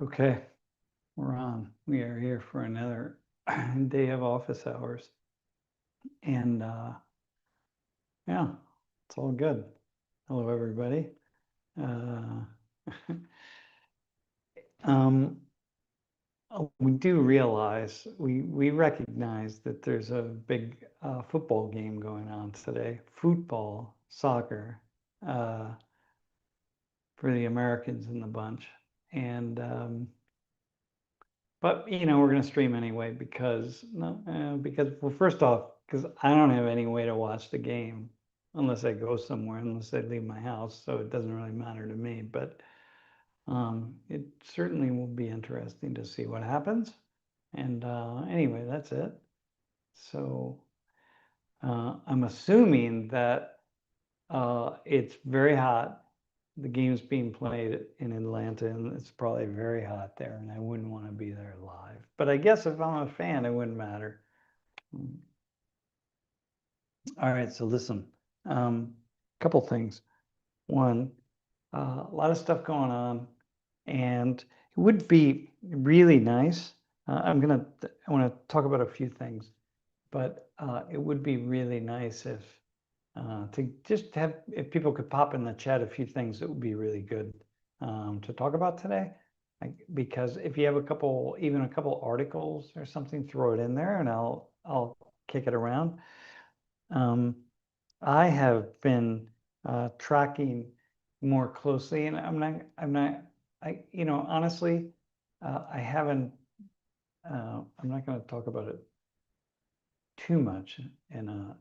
Okay, we're on. We are here for another day of office hours. And yeah, it's all good. Hello, everybody. We do realize, we recognize that there's a big football game going on today. Football, soccer, for the Americans in the bunch. And but we're going to stream anyway because well, first off, because I don't have any way to watch the game unless I go somewhere, unless I leave my house, so it doesn't really matter to me. But it certainly will be interesting to see what happens. And anyway, that's it. So I'm assuming that it's very hot. The game's being played in Atlanta, and it's probably very hot there, and I wouldn't want to be there live. But I guess if I'm a fan, it wouldn't matter. All right, so listen, couple things. One, a lot of stuff going on, and it would be really nice. I want to talk about a few things, but it would be really nice if to just have, if people could pop in the chat a few things that would be really good to talk about today. Because if you have even a couple articles or something, throw it in there and I'll kick it around. I have been tracking more closely, and honestly, I haven't, I'm not going to talk about it too much in a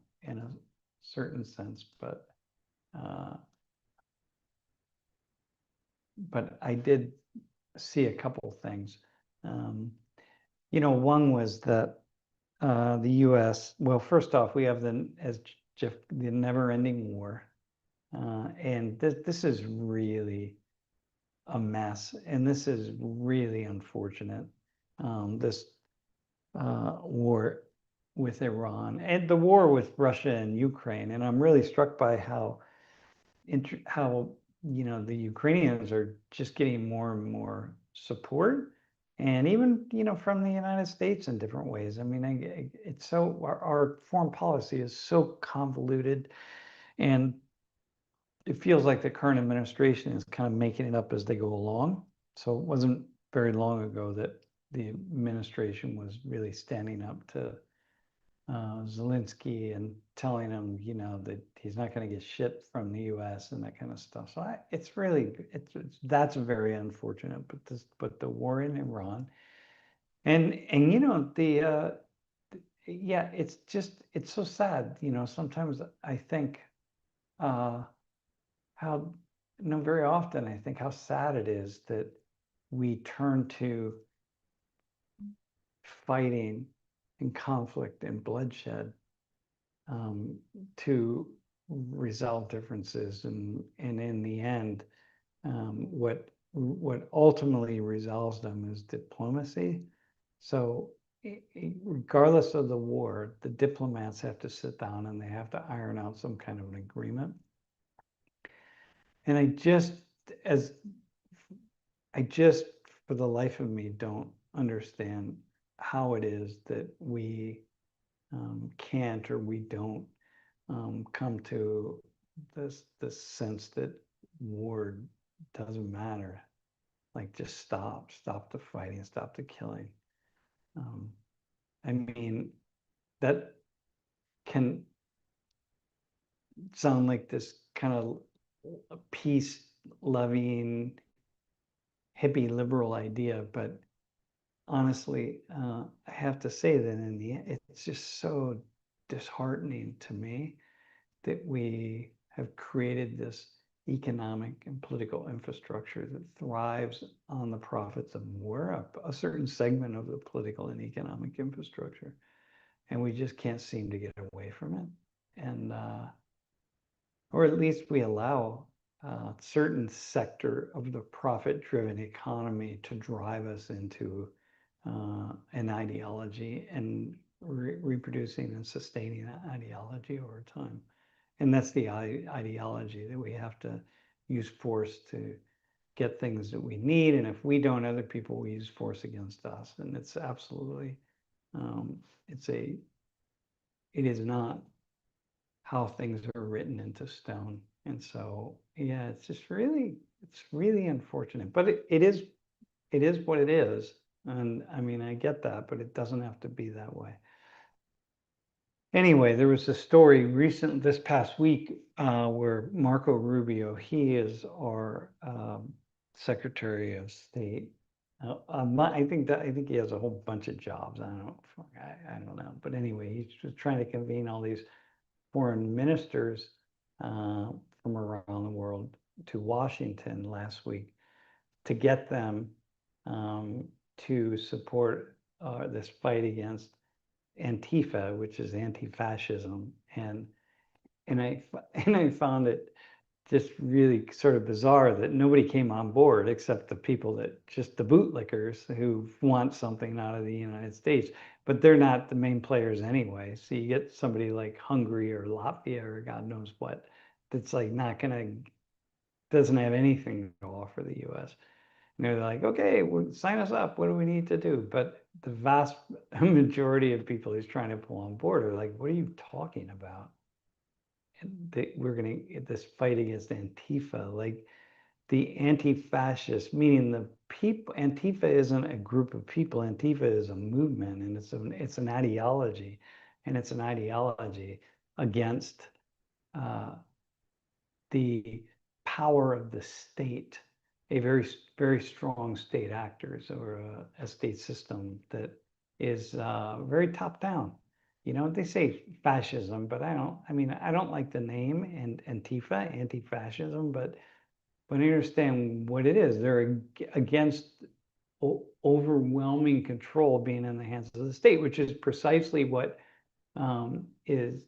certain sense, but I did see a couple things. One was that the U.S. Well, first off, we have the never-ending war, and this is really a mess, and this is really unfortunate. This war with Iran and the war with Russia and Ukraine, and I'm really struck by how the Ukrainians are just getting more and more support, and even from the United States in different ways. I mean, it's so our foreign policy is so convoluted, and it feels like the current administration is kind of making it up as they go along. So it wasn't very long ago that the administration was really standing up to Zelensky and telling him, that he's not going to get shit from the U.S. and that kind of stuff. So that's very unfortunate. But the war in Iran, and yeah, it's so sad. Sometimes I think very often I think how sad it is that we turn to fighting and conflict and bloodshed to resolve differences, and in the end, what ultimately resolves them is diplomacy. So regardless of the war, the diplomats have to sit down and they have to iron out some kind of an agreement. And I just, for the life of me, don't understand how it is that we can't, or we don't come to this sense that war doesn't matter. Like, just stop the fighting, stop the killing. I mean, that can sound like this kind of peace-loving, hippie liberal idea, but honestly, I have to say that in the end, it's just so disheartening to me that we have created this economic and political infrastructure that thrives on the profits of war, a certain segment of the political and economic infrastructure, and we just can't seem to get away from it. And or at least we allow a certain sector of the profit-driven economy to drive us into an ideology and reproducing and sustaining that ideology over time. And that's the ideology that we have to use force to get things that we need, and if we don't, other people will use force against us. And it's absolutely, it is not how things are written into stone. And so, yeah, it's just really, it's really unfortunate, but it is what it is. And I mean, I get that, but it doesn't have to be that way. Anyway, there was a story this past week, where Marco Rubio, he is our Secretary of State. I think he has a whole bunch of jobs. I don't know. But anyway, he's just trying to convene all these foreign ministers from around the world to Washington last week to get them to support this fight against ANTIFA, which is anti-fascism, and I found it just really sort of bizarre that nobody came on board except the people just the bootlickers who want something out of the United States, but they're not the main players anyway. So you get somebody like Hungary or Latvia or God knows what, that's like doesn't have anything to offer the U.S. And they're like, okay, well, sign us up. What do we need to do? But the vast majority of people he's trying to pull on board are like, what are you talking about? We're going to this fight against Antifa, like the anti-fascist, meaning the people. Antifa isn't a group of people. Antifa is a movement, and it's an ideology, and it's an ideology against the power of the state, a very, very strong state actors, or a state system that is very top down. You know, they say fascism, but I don't like the name and Antifa, anti-fascism, but I understand what it is. They're against overwhelming control being in the hands of the state, which is precisely what is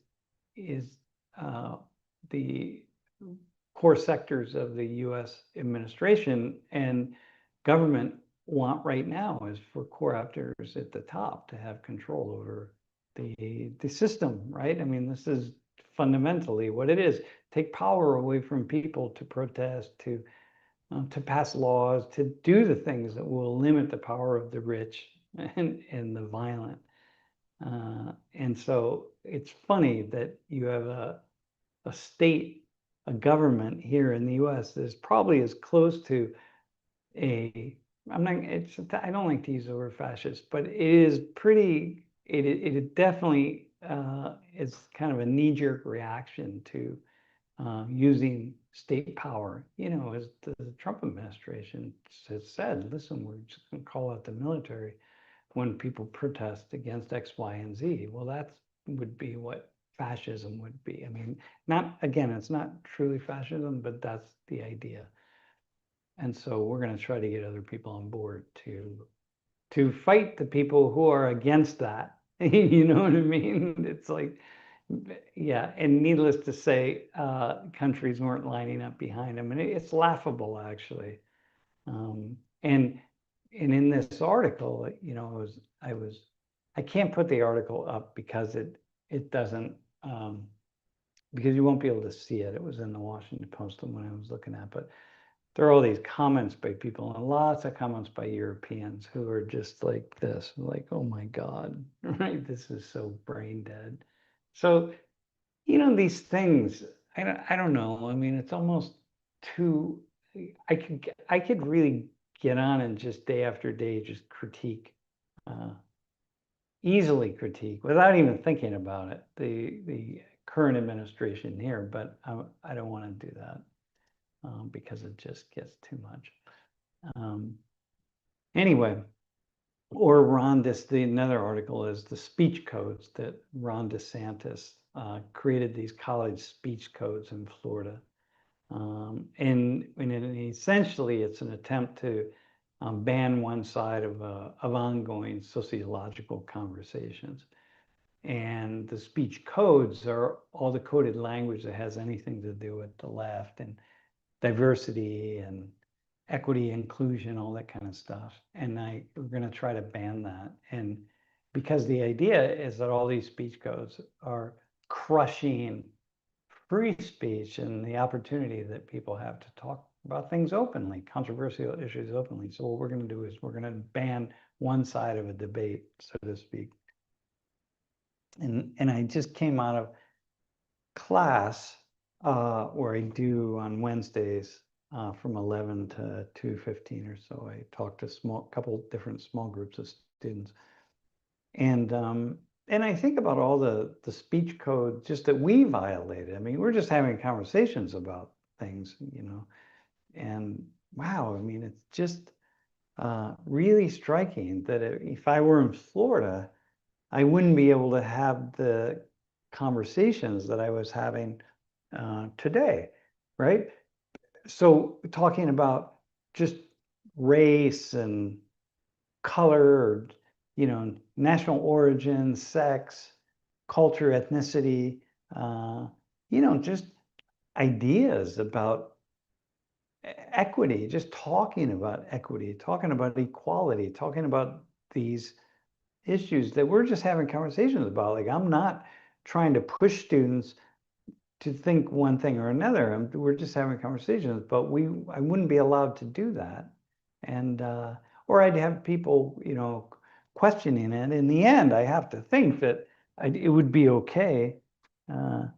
the core sectors of the U.S. administration and government want right now, is for core actors at the top to have control over the system, right? I mean, this is fundamentally what it is. Take power away from people to protest, to pass laws, to do the things that will limit the power of the rich and the violent. And so it's funny that you have a state, a government here in the U.S. that is probably as close to I don't like to use the word fascist, but it definitely is kind of a knee-jerk reaction to using state power. You know, as the Trump administration has said, listen, we're just going to call out the military when people protest against X, Y, and Z. Well, that would be what fascism would be. I mean, it's not truly fascism, but that's the idea. And so we're going to try to get other people on board to fight the people who are against that. You know what I mean? It's like, yeah, and needless to say, countries weren't lining up behind him, and it's laughable, actually. And in this article, you know, I can't put the article up because it doesn't, because you won't be able to see it. It was in the Washington Post when I was looking at, but there are all these comments by people, and lots of comments by Europeans who are just like this, like, oh my God, right? This is so brain dead. So, you know, these things, I don't know. I mean, it's almost too, I could really get on and just day after day just critique, easily critique without even thinking about it, the current administration here, but I don't want to do that. Because it just gets too much. Anyway, or another article is the speech codes that Ron DeSantis created, these college speech codes in Florida. And essentially it's an attempt to ban one side of ongoing sociological conversations. And the speech codes are all the coded language that has anything to do with the left and diversity and equity, inclusion, all that kind of stuff. And we're going to try to ban that. And because the idea is that all these speech codes are crushing free speech and the opportunity that people have to about things openly, controversial issues openly. So what we're going to do is we're going to ban one side of a debate, so to speak. And I just came out of class where I do on Wednesdays from 11 to 2:15 or so. I talk to couple different small groups of students, and I think about all the speech code just that we violated. I mean, we're just having conversations about things, and wow, I mean, it's just really striking that if I were in Florida, I wouldn't be able to have the conversations that I was having today, right? So talking about just race and color, or, national origin, sex, culture, ethnicity, just ideas about equity, just talking about equity, talking about equality, talking about these issues that we're just having conversations about. Like, I'm not trying to push students to think one thing or another. We're just having conversations, but I wouldn't be allowed to do that. And, or I'd have people, questioning it. In the end, I have to think that it would be okay, that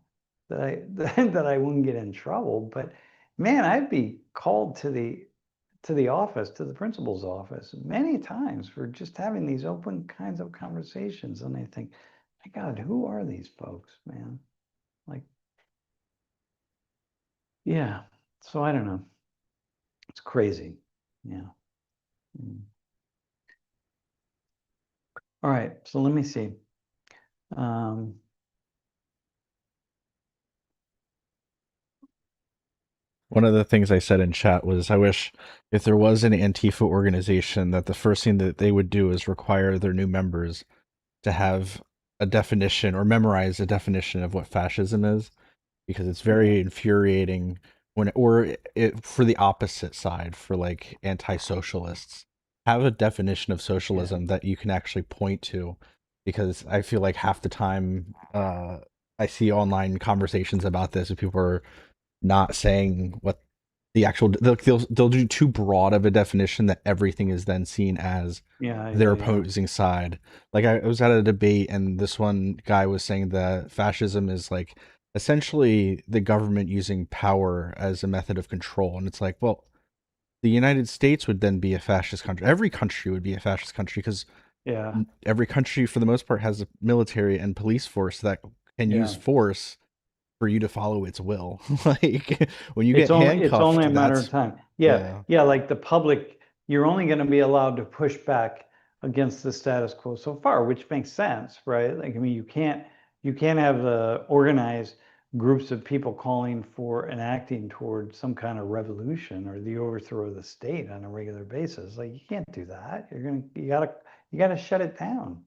I, that I wouldn't get in trouble. But man, I'd be called to the office, to the principal's office, many times for just having these open kinds of conversations. And I think, my God, who are these folks, man? Like, yeah. So I don't know. It's crazy. Yeah. All right. So let me see. One of the things I said in chat was I wish if there was an Antifa organization that the first thing that they would do is require their new members to have a definition or memorize a definition of what fascism is, because it's very infuriating when, for the opposite side, for like anti-socialists, have a definition of socialism that you can actually point to, because I feel like half the time I see online conversations about this and people are not saying what the actual, they'll do too broad of a definition that everything is then seen as their opposing side. Like I was at a debate and this one guy was saying that fascism is like essentially the government using power as a method of control. And it's like, well, the United States would then be a fascist country. Every country would be a fascist country because every country for the most part has a military and police force that can use force for you to follow its will. Like when you get it's only a handcuffed, matter of that's time. Yeah. Like the public, you're only going to be allowed to push back against the status quo so far, which makes sense, right? Like, I mean, you can't have the organized groups of people calling for and acting toward some kind of revolution or the overthrow of the state on a regular basis. Like, you can't do that. You gotta shut it down.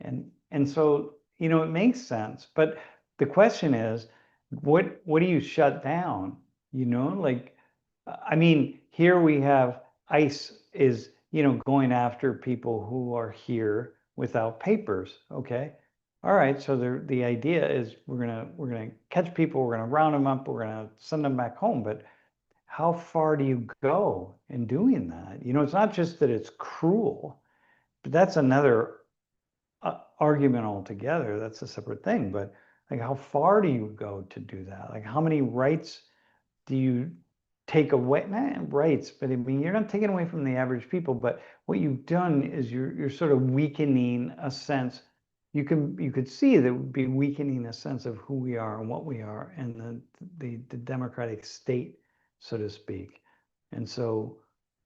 And so, it makes sense. But the question is, what do you shut down? Like, I mean, here we have ICE is, going after people who are here without papers. Okay. All right. So the idea is we're gonna catch people, we're gonna round them up, we're gonna send them back home. But how far do you go in doing that? It's not just that it's cruel, but that's another argument altogether. That's a separate thing. But like, how far do you go to do that? Like, how many rights do you take away? Not rights, but I mean, you're not taking away from the average people. But what you've done is you're sort of weakening a sense. You could see that would be weakening a sense of who we are and what we are, and the democratic state, so to speak. And so,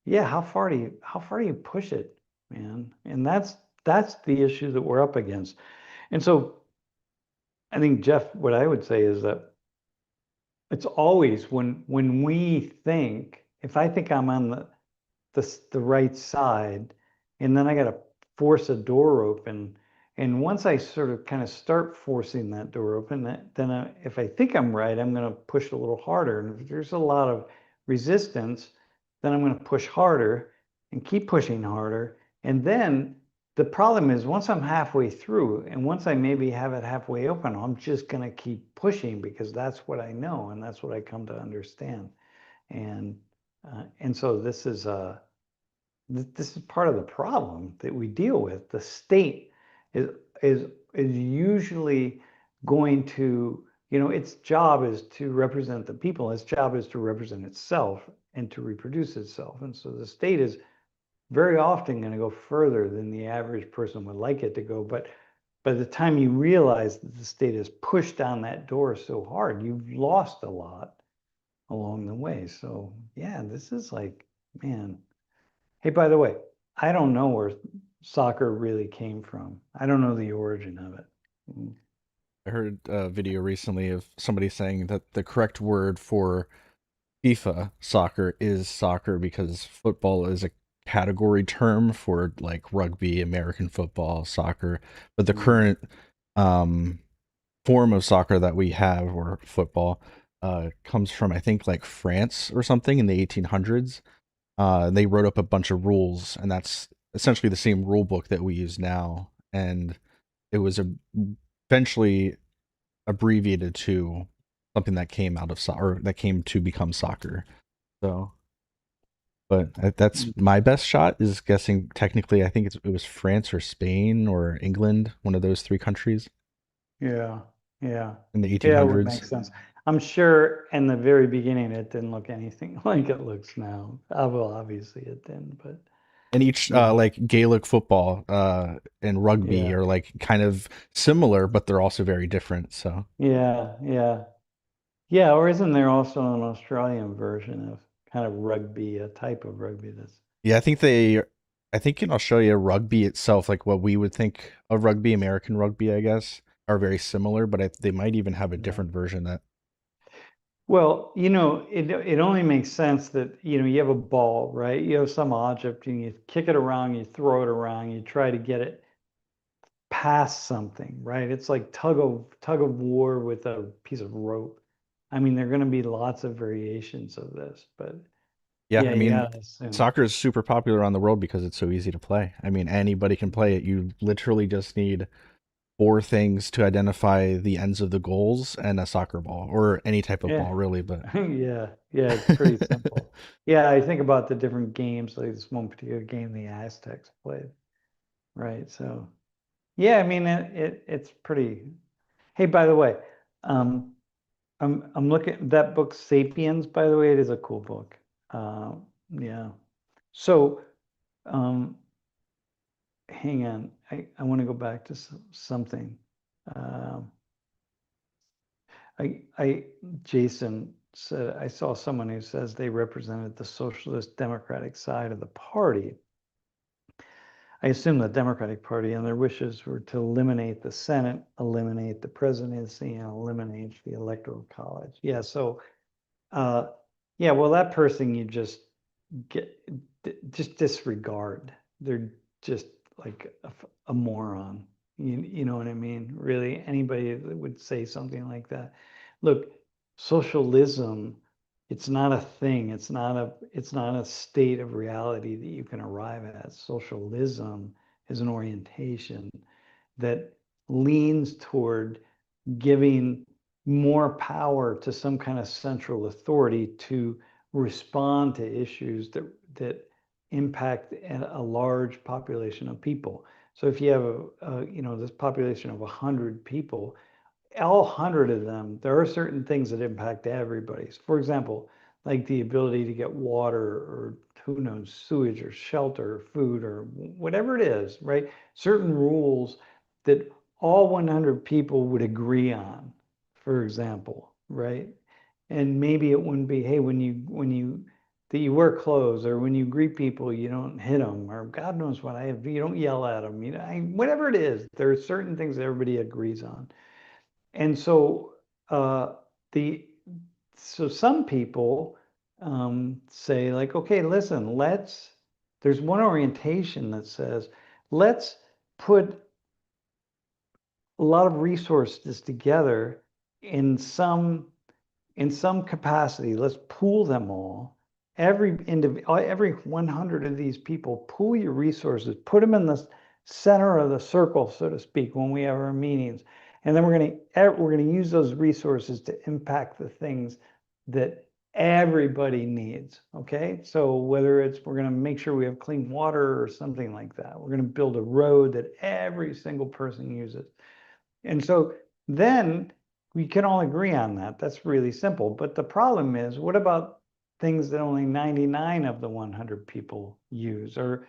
yeah, how far do you push it, man? And that's the issue that we're up against. And so I think, Jeff, what I would say is that it's always when we think, if I think I'm on the right side, and then I got to force a door open, and once I sort of kind of start forcing that door open, then if I think I'm right, I'm going to push a little harder. And if there's a lot of resistance, then I'm going to push harder and keep pushing harder. And then the problem is, once I'm halfway through, and once I maybe have it halfway open, I'm just going to keep pushing because that's what I know and that's what I come to understand. And And so this is part of the problem that we deal with. The state is is usually going to, its job is to represent the people. Its job is to represent itself and to reproduce itself. And so the state is very often going to go further than the average person would like it to go. But by the time you realize that the state has pushed down that door so hard, you've lost a lot along the way. So yeah, this is like, man. Hey, by the way, I don't know where soccer really came from. I don't know the origin of it. Mm. I heard a video recently of somebody saying that the correct word for FIFA soccer is soccer because football is a category term for like rugby, American football, soccer. But the Mm. current um, form of soccer that we have, or football, comes from, I think, like France or something in the 1800s. They wrote up a bunch of rules, and that's essentially the same rule book that we use now. And it was eventually abbreviated to something that came out of soccer, that came to become soccer. So, but that's Mm. my best shot is guessing. Technically, I think it was France or Spain or England, one of those three countries Yeah, yeah, in the yeah, it would make 1800s. sense. I'm sure in the very beginning it didn't look anything like it looks now. Well, obviously it didn't, but And each yeah, like Gaelic football and rugby yeah, are like kind of similar, but they're also very different. So yeah, yeah, yeah. Or isn't there also an Australian version of kind of rugby, a type of rugby that's, yeah, I think in Australia, rugby itself, like what we would think of rugby, American rugby, I guess, are very similar, but they might even have a yeah. different version that, Well, it only makes sense that, you have a ball, right? You have some object and you kick it around, you throw it around, you try to get it past something, right? It's like tug of war with a piece of rope. I mean, there are going to be lots of variations of this, but yeah, yeah, I you mean, gotta assume. soccer is super popular around the world because it's so easy to play. I mean, anybody can play it. You literally just need four things to identify the ends of the goals and a soccer ball or any type of Yeah. ball, really. But Yeah, yeah, it's pretty simple. Yeah, I think about the different games, like this one particular game the Aztecs played, right? So yeah, I mean it's pretty. Hey, by the way, um, I'm looking at that book, Sapiens, by the way, it is a cool book. Yeah. So, um, hang on. I want to go back to something. Um, I Jason said I saw someone who says they represented the socialist democratic side of the party. I assume the Democratic Party, and their wishes were to eliminate the Senate, eliminate the presidency, and eliminate the Electoral College. Yeah, so uh, yeah, well, that person you just get just disregard. They're just like a moron. You know what I mean? Really, anybody that would say something like that. Look, socialism, it's not a thing. It's not a state of reality that you can arrive at. Socialism is an orientation that leans toward giving more power to some kind of central authority to respond to issues that impact a large population of people. So if you have this population of 100 people, all 100 of them, there are certain things that impact everybody. For example, like the ability to get water, or who knows, sewage or shelter or food or whatever it is, right? Certain rules that all 100 people would agree on, for example, right? And maybe it wouldn't be, hey, when you that you wear clothes, or when you greet people, you don't hit them, or God knows what you don't yell at them, whatever it is, there are certain things that everybody agrees on. And so the so some people say, like, okay, listen, there's one orientation that says, let's put a lot of resources together in some capacity. Let's pool them all. Every 100 of these people, pool your resources, put them in the center of the circle, so to speak, when we have our meetings. And then we're going to use those resources to impact the things that everybody needs, okay? So whether it's we're going to make sure we have clean water or something like that, we're going to build a road that every single person uses. And so then we can all agree on that. That's really simple. But the problem is, what about things that only 99 of the 100 people use, or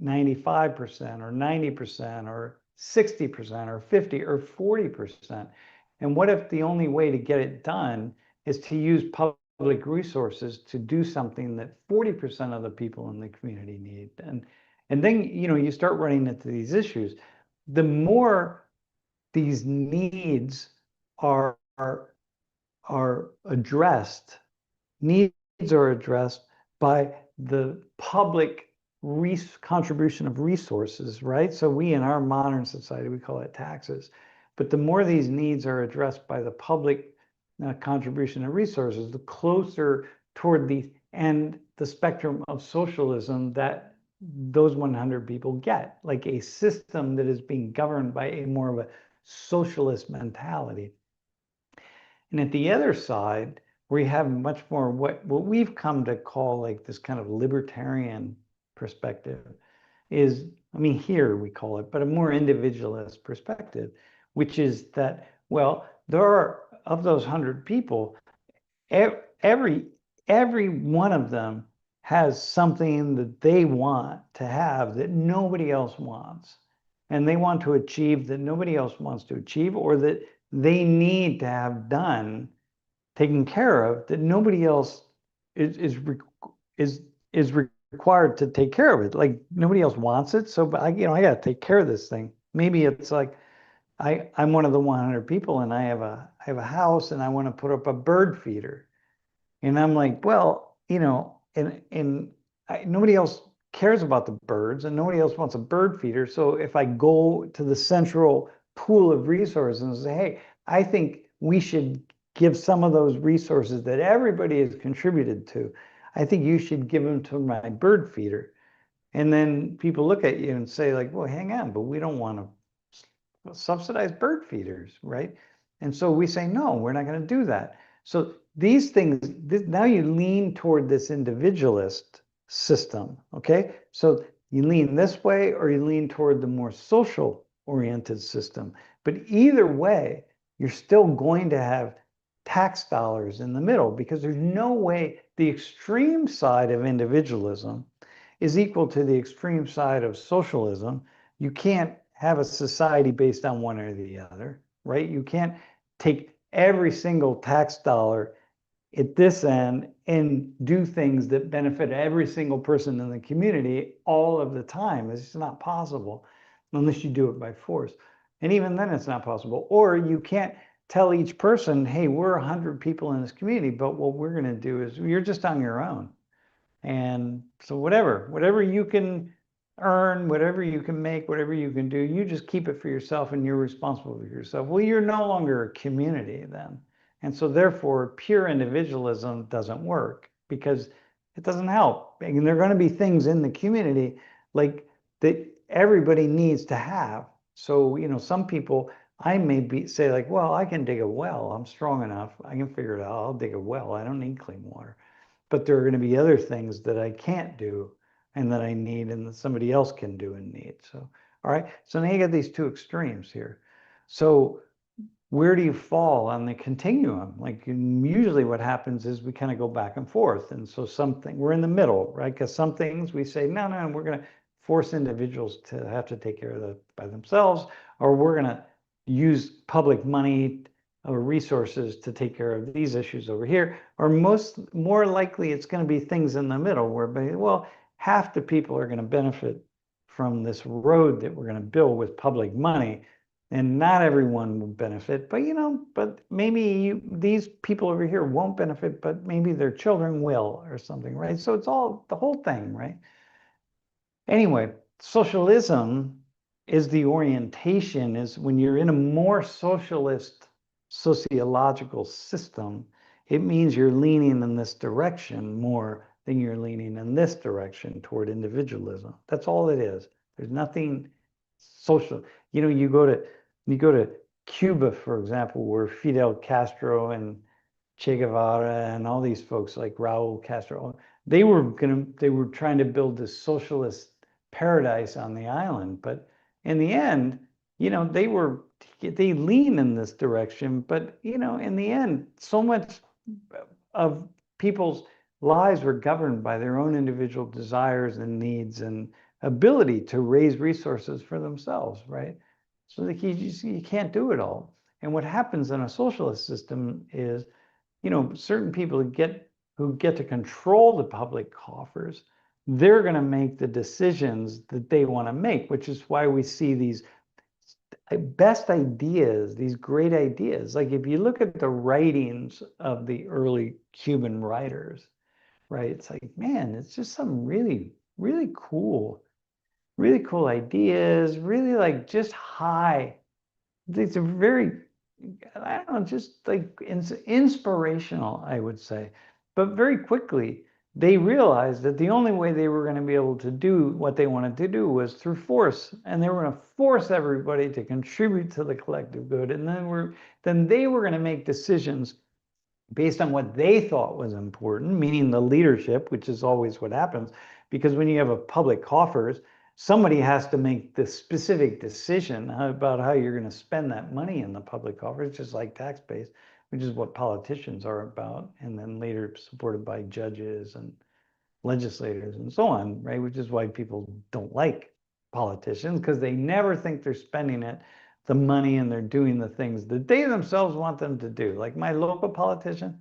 95%, or 90%, or 60%, or 50, or 40%? And what if the only way to get it done is to use public resources to do something that 40% of the people in the community need? And then, you start running into these issues. The more these needs are addressed, needs are addressed by the public contribution of resources, right? So we, in our modern society, we call it taxes. But the more these needs are addressed by the public contribution of resources, the closer toward the end, the spectrum of socialism that those 100 people get, like a system that is being governed by a more of a socialist mentality. And at the other side, we have much more what we've come to call like this kind of libertarian perspective is, I mean, here we call it, but a more individualist perspective, which is that, well, there are, of those 100 people, every one of them has something that they want to have that nobody else wants, and they want to achieve that nobody else wants to achieve, or that they need to have done, taken care of, that nobody else is required to take care of it. Like nobody else wants it, so but I got to take care of this thing. Maybe it's like I'm one of the 100 people, and I have a house, and I want to put up a bird feeder. And I'm like, well, and nobody else cares about the birds, and nobody else wants a bird feeder. So if I go to the central pool of resources and say, hey, I think we should give some of those resources that everybody has contributed to, I think you should give them to my bird feeder. And then people look at you and say, like, well, hang on, but we don't want to subsidize bird feeders, right? And so we say, no, we're not going to do that. So these things, now you lean toward this individualist system, okay? So you lean this way or you lean toward the more social oriented system. But either way, you're still going to have tax dollars in the middle, because there's no way the extreme side of individualism is equal to the extreme side of socialism. You can't have a society based on one or the other, right? You can't take every single tax dollar at this end and do things that benefit every single person in the community all of the time. It's just not possible unless you do it by force. And even then it's not possible. Or you can't tell each person, hey, we're 100 people in this community, but what we're going to do is you're just on your own. And so whatever you can earn, whatever you can make, whatever you can do, you just keep it for yourself, and you're responsible for yourself. Well, you're no longer a community then. And so therefore, pure individualism doesn't work, because it doesn't help. And there are going to be things in the community like that everybody needs to have. So, some people, I may say like, well, I can dig a well. I'm strong enough. I can figure it out. I'll dig a well. I don't need clean water. But there are going to be other things that I can't do and that I need and that somebody else can do and need. So, all right. So now you got these two extremes here. So where do you fall on the continuum? Like usually what happens is we kind of go back and forth. And so we're in the middle, right? Because some things we say, no, we're going to force individuals to have to take care of that by themselves, or we're going to use public money or resources to take care of these issues over here. Or more likely it's going to be things in the middle where, well, half the people are going to benefit from this road that we're going to build with public money, and not everyone will benefit, but maybe these people over here won't benefit, but maybe their children will, or something, right? So it's all the whole thing, right? Anyway, socialism is the orientation, is when you're in a more socialist sociological system, it means you're leaning in this direction more than you're leaning in this direction toward individualism. That's all it is. There's nothing social. You go to Cuba, for example, where Fidel Castro and Che Guevara and all these folks like Raul Castro, they were trying to build this socialist paradise on the island. But in the end, they lean in this direction. But in the end, so much of people's lives were governed by their own individual desires and needs and ability to raise resources for themselves, right? So that you can't do it all. And what happens in a socialist system is, certain people who get to control the public coffers, they're going to make the decisions that they want to make, which is why we see these best ideas, these great ideas. Like if you look at the writings of the early Cuban writers, right? It's like, man, it's just some really, really cool ideas, really like just high. These are very, I don't know, just like inspirational, I would say. But very quickly, they realized that the only way they were going to be able to do what they wanted to do was through force, and they were going to force everybody to contribute to the collective good, and then they were going to make decisions based on what they thought was important, meaning the leadership, which is always what happens, because when you have a public coffers, somebody has to make the specific decision about how you're going to spend that money in the public coffers, just like tax base, which is what politicians are about, and then later supported by judges and legislators and so on, right? Which is why people don't like politicians, because they never think they're spending the money, and they're doing the things that they themselves want them to do. Like my local politician,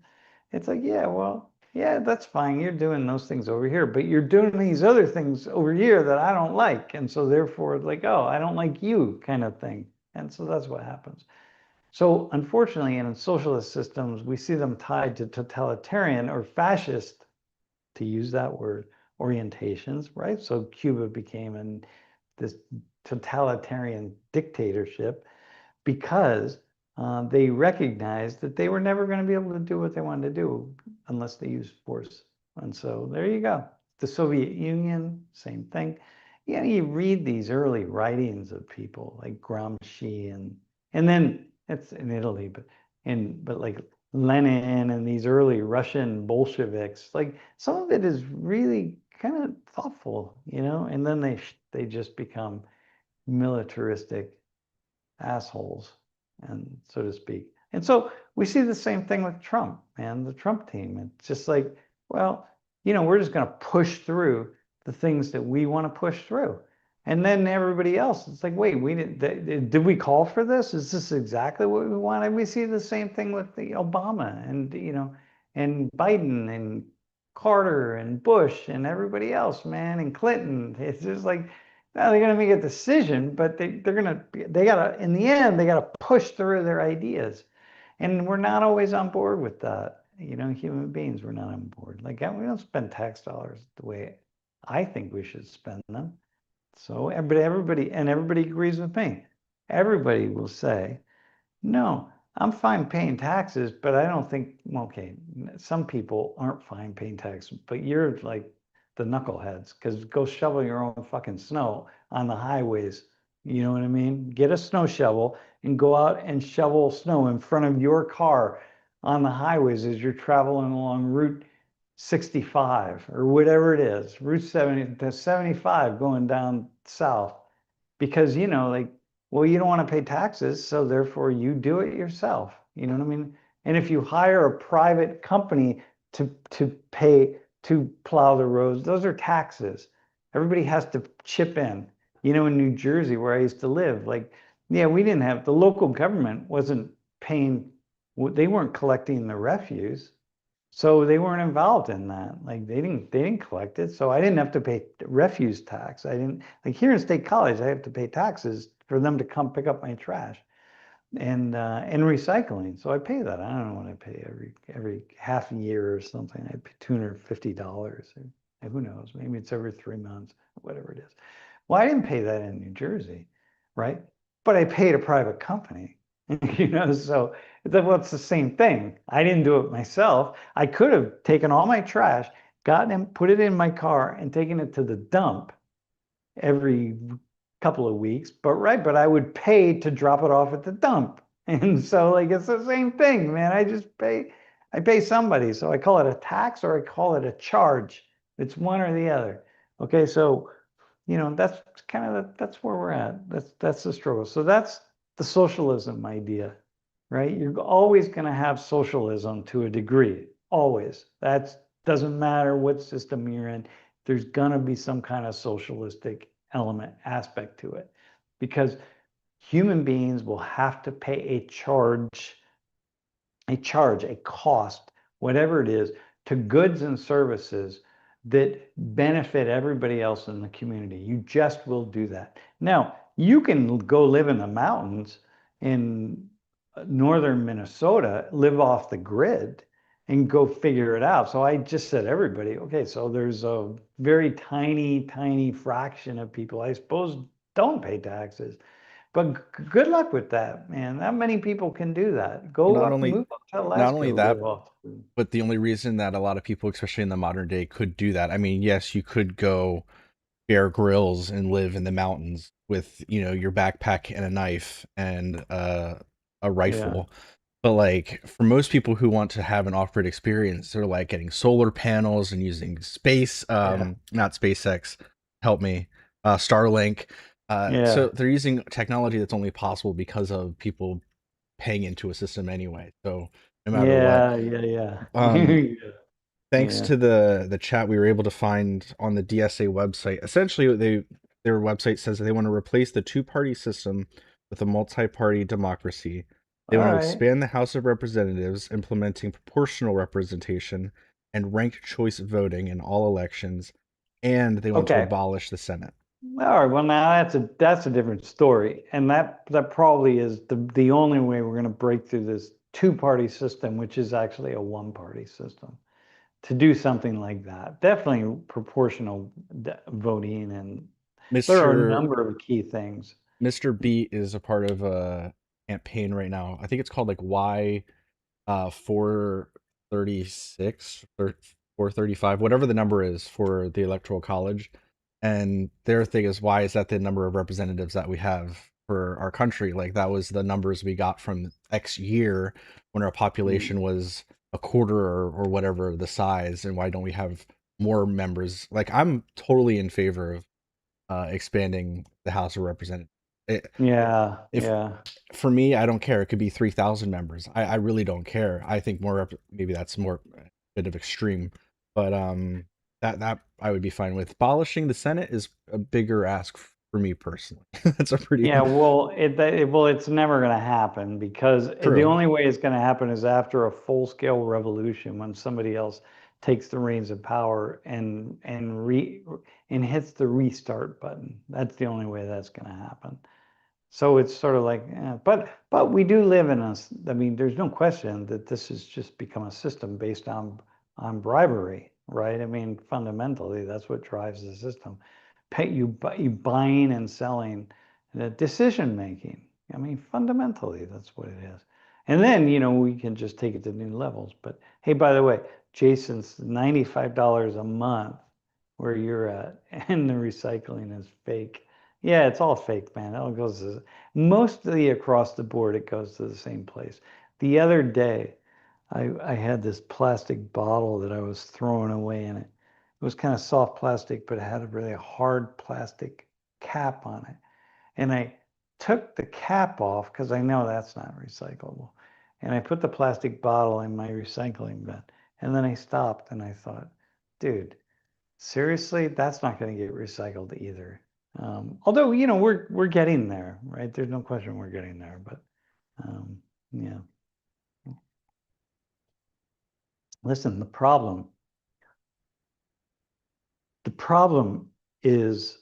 it's like, yeah, well, yeah, that's fine. You're doing those things over here, but you're doing these other things over here that I don't like. And so therefore, like, oh, I don't like you kind of thing. And so that's what happens. So unfortunately, in socialist systems, we see them tied to totalitarian or fascist, to use that word, orientations, right? So Cuba became this totalitarian dictatorship because they recognized that they were never going to be able to do what they wanted to do unless they used force. And so there you go. The Soviet Union, same thing. You read these early writings of people like Gramsci, and then it's in Italy, but like Lenin and these early Russian Bolsheviks, like some of it is really kind of thoughtful, and then they just become militaristic assholes, and so to speak. And so we see the same thing with Trump, man, the Trump team. It's just like, well, we're just going to push through the things that we want to push through. And then everybody else, it's like, wait, did we call for this? Is this exactly what we wanted? We see the same thing with the Obama and Biden and Carter and Bush and everybody else, man, and Clinton. It's just like, now they're going to make a decision, but they got to, in the end, they got to push through their ideas. And we're not always on board with that. Human beings, we're not on board. Like, we don't spend tax dollars the way I think we should spend them. So, but everybody agrees with me. Everybody will say, no, I'm fine paying taxes, but I don't think, well, okay, some people aren't fine paying taxes, but you're like the knuckleheads, because go shovel your own fucking snow on the highways. You know what I mean? Get a snow shovel and go out and shovel snow in front of your car on the highways as you're traveling along Route 65 or whatever it is, Route 70 to 75 going down south. Because, like, well, you don't want to pay taxes, so therefore you do it yourself. You know what I mean? And if you hire a private company to pay to plow the roads, those are taxes. Everybody has to chip in. In New Jersey, where I used to live, like, yeah, we didn't have, the local government wasn't paying, they weren't collecting the refuse. So they weren't involved in that. Like they didn't collect it. So I didn't have to pay refuse tax. I didn't, like here in State College, I have to pay taxes for them to come pick up my trash and recycling. So I pay that. I don't know what I pay every half a year or something. I pay $250. Who knows? Maybe it's every 3 months, whatever it is. Well, I didn't pay that in New Jersey, right? But I paid a private company. So it's the same thing. I didn't do it myself. I could have taken all my trash, gotten it, put it in my car, and taken it to the dump every couple of weeks. But I would pay to drop it off at the dump. And so, like, it's the same thing, man. I just pay. I pay somebody. So I call it a tax or I call it a charge. It's one or the other. Okay, so that's kind of that's where we're at. That's the struggle. So that's the socialism idea, right? You're always going to have socialism to a degree. Always. That doesn't matter what system you're in. There's going to be some kind of socialistic element aspect to it because human beings will have to pay a cost, whatever it is, to goods and services that benefit everybody else in the community. You just will do that. Now, you can go live in the mountains in northern Minnesota, live off the grid, and go figure it out. So I just said, everybody, okay, so there's a very tiny, tiny fraction of people, I suppose, don't pay taxes. But good luck with that, man. Not many people can do that. Go Not up, only move up to not Alaska, only that, live off. but the only reason that a lot of people, especially in the modern day, could do that. I mean, yes, you could go Bear Grylls and live in the mountains with, your backpack and a knife and a Yeah, rifle. But like for most people who want to have an off-grid experience, they're like getting solar panels and using yeah, not SpaceX, help me, Starlink. So yeah, they're using technology that's only possible because of people paying into a system anyway. So no matter what, yeah, yeah, um, yeah, thanks yeah. to the chat we were able to find on the DSA website. Essentially, their website says that they want to replace the two-party system with a multi-party democracy. They All want to right. expand the House of Representatives, implementing proportional representation and ranked choice voting in all elections, and they want to Okay. abolish the Senate. All right. Well, now that's a different story, and that probably is the only way we're going to break through this two-party system, which is actually a one-party system. To do something like that, definitely proportional voting, and there are a Mr. number of key things. Mr. Beat is a part of a campaign right now. I think it's called like Y 436 or 435, whatever the number is for the electoral college. And their thing is, why is that the number of representatives that we have for our country? Like that was the numbers we got from X year when our Mm. population was a quarter or whatever the size, and why don't we have more members? Like I'm totally in favor of expanding the House of Representatives. Yeah, If yeah. for me, I don't care. It could be 3,000 members. I really don't care. I think maybe that's more a bit of extreme, but that I would be fine with. Abolishing the Senate is a bigger ask for me personally. That's a pretty Yeah, well, it's never going to happen because the true. only way it's going to happen is after a full-scale revolution when somebody else takes the reins of power and hits the restart button. That's the only way that's going to happen. So it's sort of like, but we do live in I mean, there's no question that this has just become a system based on bribery, right? I mean, fundamentally, that's what drives the system. You buying and selling, the decision making. I mean, fundamentally, that's what it is. And then, we can just take it to new levels. But hey, by the way, Jason's $95 a month where you're at, and the recycling is fake. Yeah, it's all fake, man. It all goes mostly across the board, it goes to the same place. The other day, I had this plastic bottle that I was throwing away in it. It was kind of soft plastic, but it had a really hard plastic cap on it. And I took the cap off because I know that's not recyclable. And I put the plastic bottle in my recycling bin. And then I stopped and I thought, dude, seriously, that's not going to get recycled either. Although, we're getting there, right? There's no question we're getting there, but um, yeah. Listen, the problem is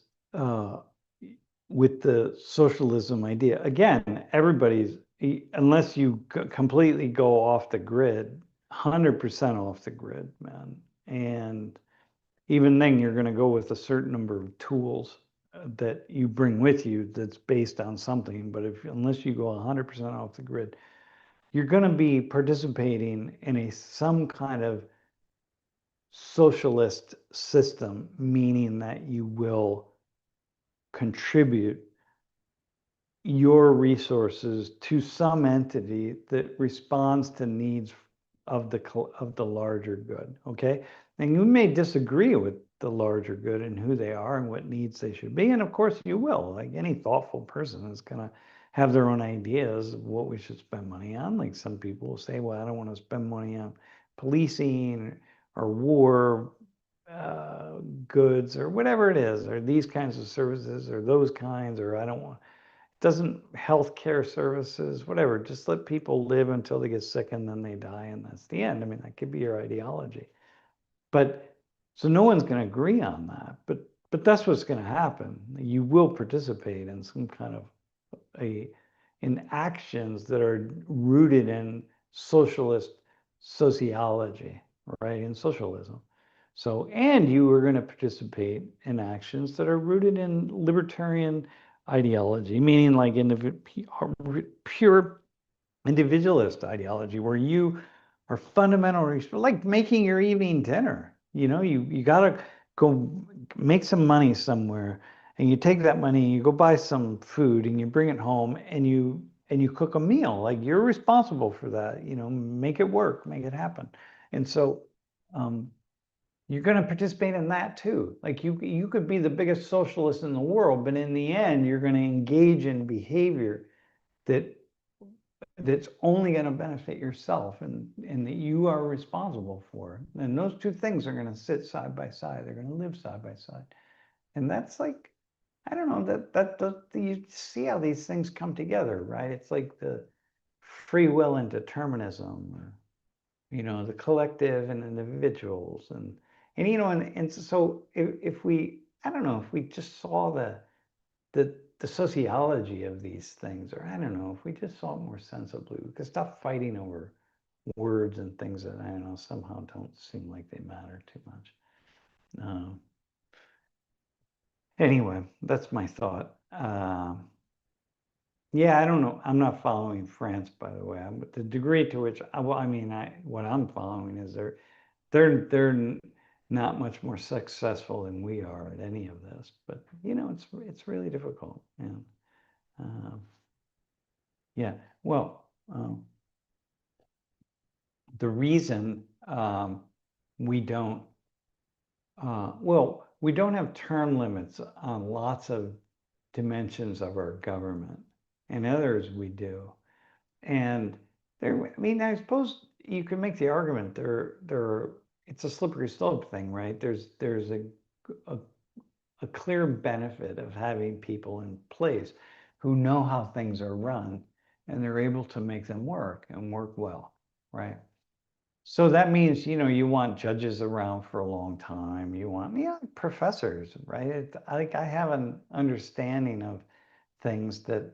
with the socialism idea. Again, unless you completely go off the grid, 100% off the grid, man. And even then, you're going to go with a certain number of tools that you bring with you that's based on something. But unless you go 100% off the grid, you're going to be participating in some kind of socialist system, meaning that you will contribute your resources to some entity that responds to needs of the larger good. Okay, and you may disagree with the larger good and who they are and what needs they should be, and of course you will. Like any thoughtful person is going to have their own ideas of what we should spend money on. Like some people will say, well, I don't want to spend money on policing or war goods or whatever it is, or these kinds of services or those kinds, or I don't want, doesn't healthcare services, whatever, just let people live until they get sick and then they die and that's the end. I mean, that could be your ideology. But so no one's going to agree on that, but that's what's going to happen. You will participate in some kind of in actions that are rooted in socialist sociology, right? In socialism. So, and you are going to participate in actions that are rooted in libertarian ideology, meaning like pure individualist ideology, where you are fundamentally like making your evening dinner. You got to go make some money somewhere, and you take that money, you go buy some food, and you bring it home, and you cook a meal. Like you're responsible for that. Make it work, make it happen. And so you're going to participate in that too. Like you could be the biggest socialist in the world, but in the end, you're going to engage in behavior that's only going to benefit yourself and that you are responsible for. And those two things are going to sit side by side. They're going to live side by side. And that's like, I don't know, that you see how these things come together, right? It's like the free will and determinism, or, the collective and individuals. And so if we, I don't know, if we just saw the sociology of these things, or I don't know, if we just saw it more sensibly, we could stop fighting over words and things that, I don't know, somehow don't seem like they matter too much. Anyway, that's my thought. Yeah, I don't know. I'm not following France, by the way. But the degree to which, well, I mean, what I'm following is they're not much more successful than we are at any of this. But it's really difficult. Yeah. Well, the reason we don't, we don't have term limits on lots of dimensions of our government, and others we do. And I mean, I suppose you can make the argument it's a slippery slope thing, right? There's a clear benefit of having people in place who know how things are run, and they're able to make them work and work well, right? So that means, you want judges around for a long time. You want, professors, right? I have an understanding of things that,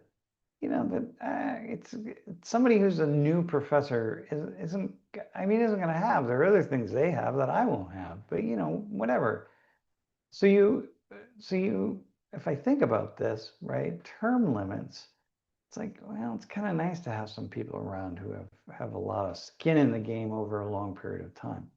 it's somebody who's a new professor isn't going to have. There are other things they have that I won't have, but whatever. So if I think about this, right, term limits, it's like, well, it's kind of nice to have some people around who have a lot of skin in the game over a long period of time.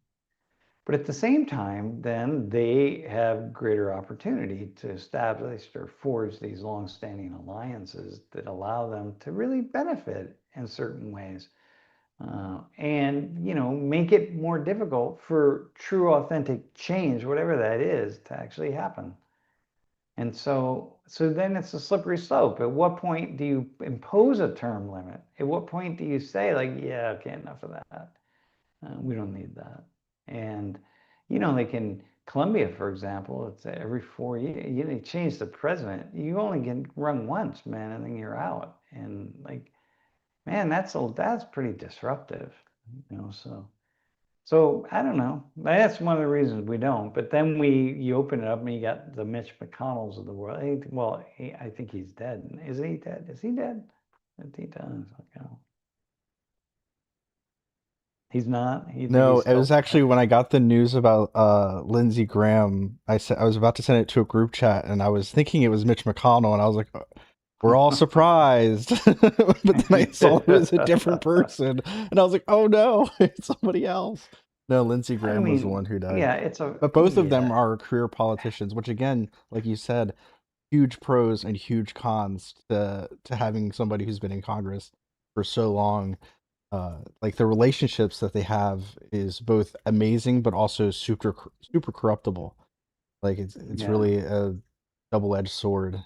But at the same time, then they have greater opportunity to establish or forge these long-standing alliances that allow them to really benefit in certain ways. And make it more difficult for true authentic change, whatever that is, to actually happen. And so then it's a slippery slope. At what point do you impose a term limit? At what point do you say, like, yeah, okay, enough of that. We don't need that. And like in Colombia, for example, it's every 4 years. They change the president. You only can run once, man, and then you're out. And like, man, that's pretty disruptive. So I don't know. That's one of the reasons we don't. But then you open it up and you got the Mitch McConnells of the world. I think he's dead. Is he dead? Is he dead? He does. He's not. You think No, he's it still? was actually when I got the news about Lindsey Graham. I was about to send it to a group chat, and I was thinking it was Mitch McConnell, and I was like, we're all surprised. But then I saw it was a different person, and I was like, oh no, it's somebody else. No, Lindsey I Graham was the one mean, who died. yeah, But both of them are career politicians, which again, like you said, huge pros and huge cons to having somebody who's been in Congress for so long. like the relationships that they have is both amazing but also super corruptible. Like it's Yeah. really a double-edged sword.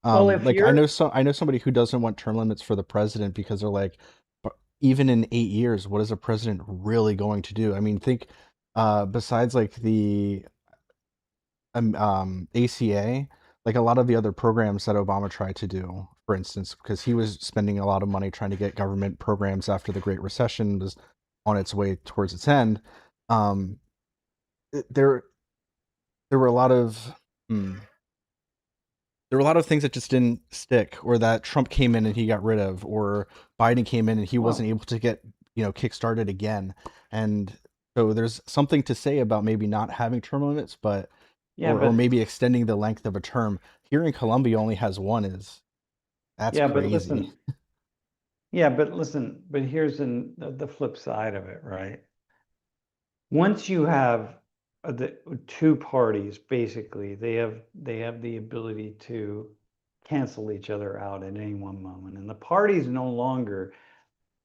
Well, if Like you're, I know somebody who doesn't want term limits for the president because they're like, "But even in 8 years, what is a president really going to do?" I mean, think besides like the ACA, like a lot of the other programs that Obama tried to do, for instance, because he was spending a lot of money trying to get government programs after the Great Recession was on its way towards its end. Um, there there were a lot of hmm, there were a lot of things that just didn't stick, or that Trump came in and he got rid of, or Biden came in and he wasn't well, able to get kick-started again. And so there's something to say about maybe not having term limits, but yeah, or but maybe extending the length of a term. Here in Colombia only has one. Is That's yeah, but crazy. listen, yeah, but listen, but here's the flip side of it, right? Once you have the two parties, basically, they have the ability to cancel each other out at any one moment, and the parties no longer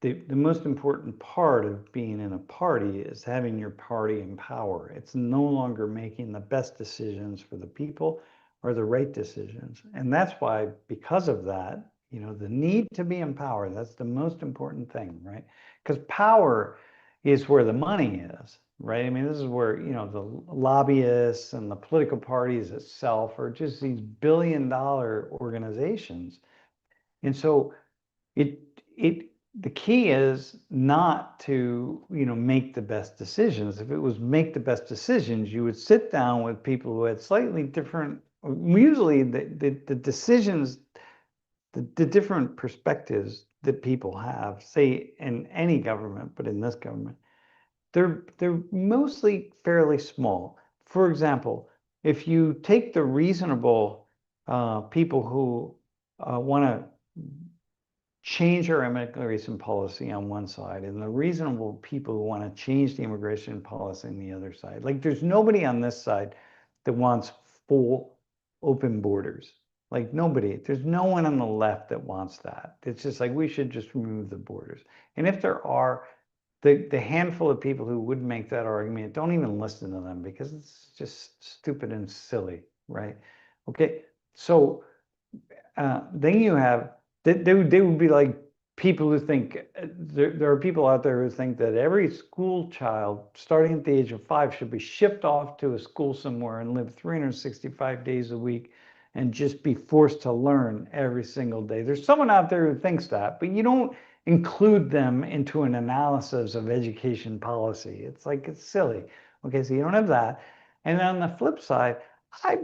the most important part of being in a party is having your party in power. It's no longer making the best decisions for the people or the right decisions. And that's why, because of that, the need to be in power, that's the most important thing, right? Because power is where the money is, right? I mean, this is where, the lobbyists and the political parties itself are just these billion-dollar organizations. And so it it the key is not to make the best decisions. If it was make the best decisions, you would sit down with people who had slightly different, usually the decisions, the different perspectives that people have, say in any government, but in this government, they're mostly fairly small. For example, if you take the reasonable people who want to change our immigration policy on one side and the reasonable people who want to change the immigration policy on the other side. Like there's nobody on this side that wants full open borders. Like nobody, there's no one on the left that wants that. It's just like we should just remove the borders. And if there are, the handful of people who would make that argument, don't even listen to them because it's just stupid and silly, right? Okay, so then you have they would be like people who think there are people out there who think that every school child starting at the age of 5 should be shipped off to a school somewhere and live 365 days a week and just be forced to learn every single day. There's someone out there who thinks that, but you don't include them into an analysis of education policy. It's like it's silly. Okay, so you don't have that. And on the flip side, I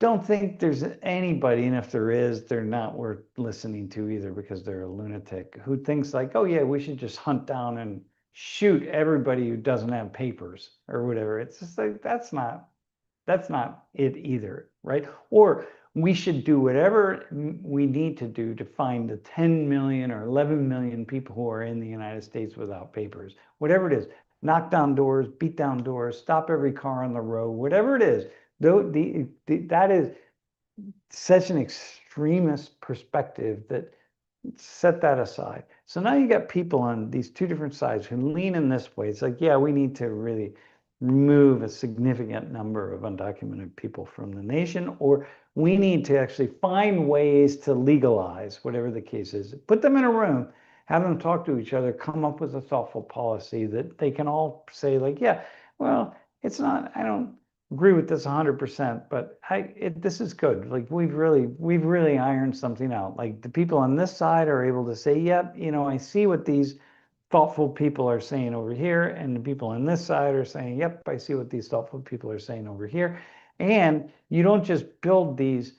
don't think there's anybody, and if there is, they're not worth listening to either because they're a lunatic who thinks like, oh yeah, we should just hunt down and shoot everybody who doesn't have papers or whatever. It's just like that's not it either, right? Or we should do whatever we need to do to find the 10 million or 11 million people who are in the United States without papers, whatever it is. Knock down doors, beat down doors, stop every car on the road, whatever it is. That is such an extremist perspective that set that aside. So now you got people on these two different sides who lean in this way. It's like, yeah, we need to really remove a significant number of undocumented people from the nation, or we need to actually find ways to legalize whatever the case is. Put them in a room, have them talk to each other, come up with a thoughtful policy that they can all say, like, yeah, well, it's not, I don't agree with this 100%, but this is good. Like we've really ironed something out. Like the people on this side are able to say, yep, I see what these thoughtful people are saying over here, and the people on this side are saying, yep, I see what these thoughtful people are saying over here. And you don't just build these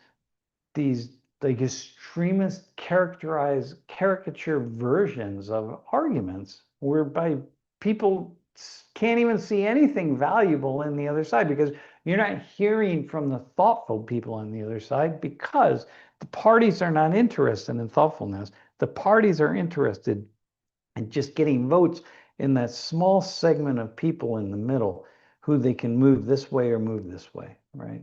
like extremist caricature versions of arguments whereby people can't even see anything valuable in the other side because you're not hearing from the thoughtful people on the other side because the parties are not interested in thoughtfulness. The parties are interested in just getting votes in that small segment of people in the middle who they can move this way or move this way, right?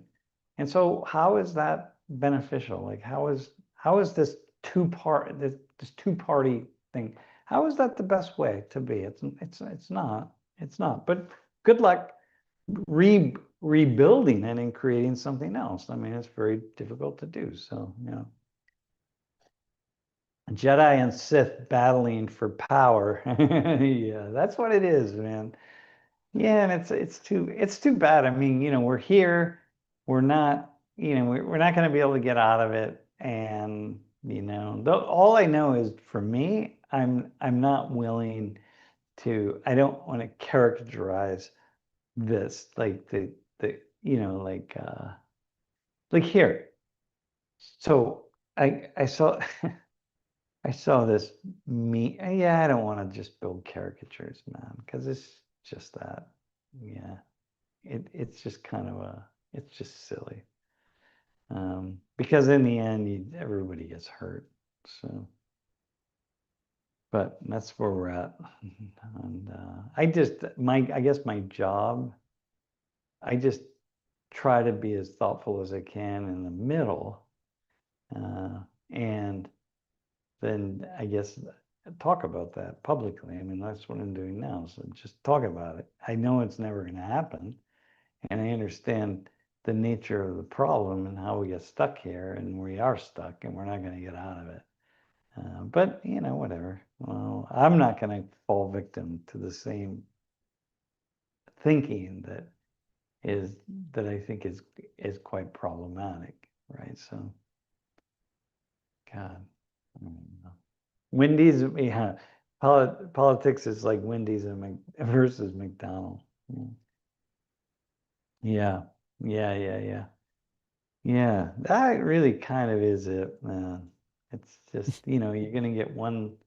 And so how is that beneficial? Like how is this two party thing? How is that the best way to be? It's not. It's not. But good luck rebuilding it and creating something else. I mean, it's very difficult to do. So, you know, Jedi and Sith battling for power. Yeah, that's what it is, man. Yeah, and it's too bad. I mean, you know, we're here, we're not, you know, we're not going to be able to get out of it. And, you know, all I know is for me, I'm not willing to, I don't want to characterize this like the you know, like here. So I saw I saw this me. Yeah, I don't want to just build caricatures, man, because it's just that. Yeah, it's just kind of it's just silly. Because in the end, everybody gets hurt. So, but that's where we're at. And I guess my job, I just try to be as thoughtful as I can in the middle, and then I guess talk about that publicly. I mean, that's what I'm doing now. So just talk about it. I know it's never going to happen, and I understand the nature of the problem and how we get stuck here, and we are stuck, and we're not going to get out of it. But you know, whatever. Well, I'm not going to fall victim to the same thinking is that I think is quite problematic, right? So, God, I don't know. Wendy's, yeah, politics is like Wendy's and versus McDonald's. Yeah, yeah, yeah, yeah, yeah. That really kind of is it, man. It's just, you know, you're gonna get one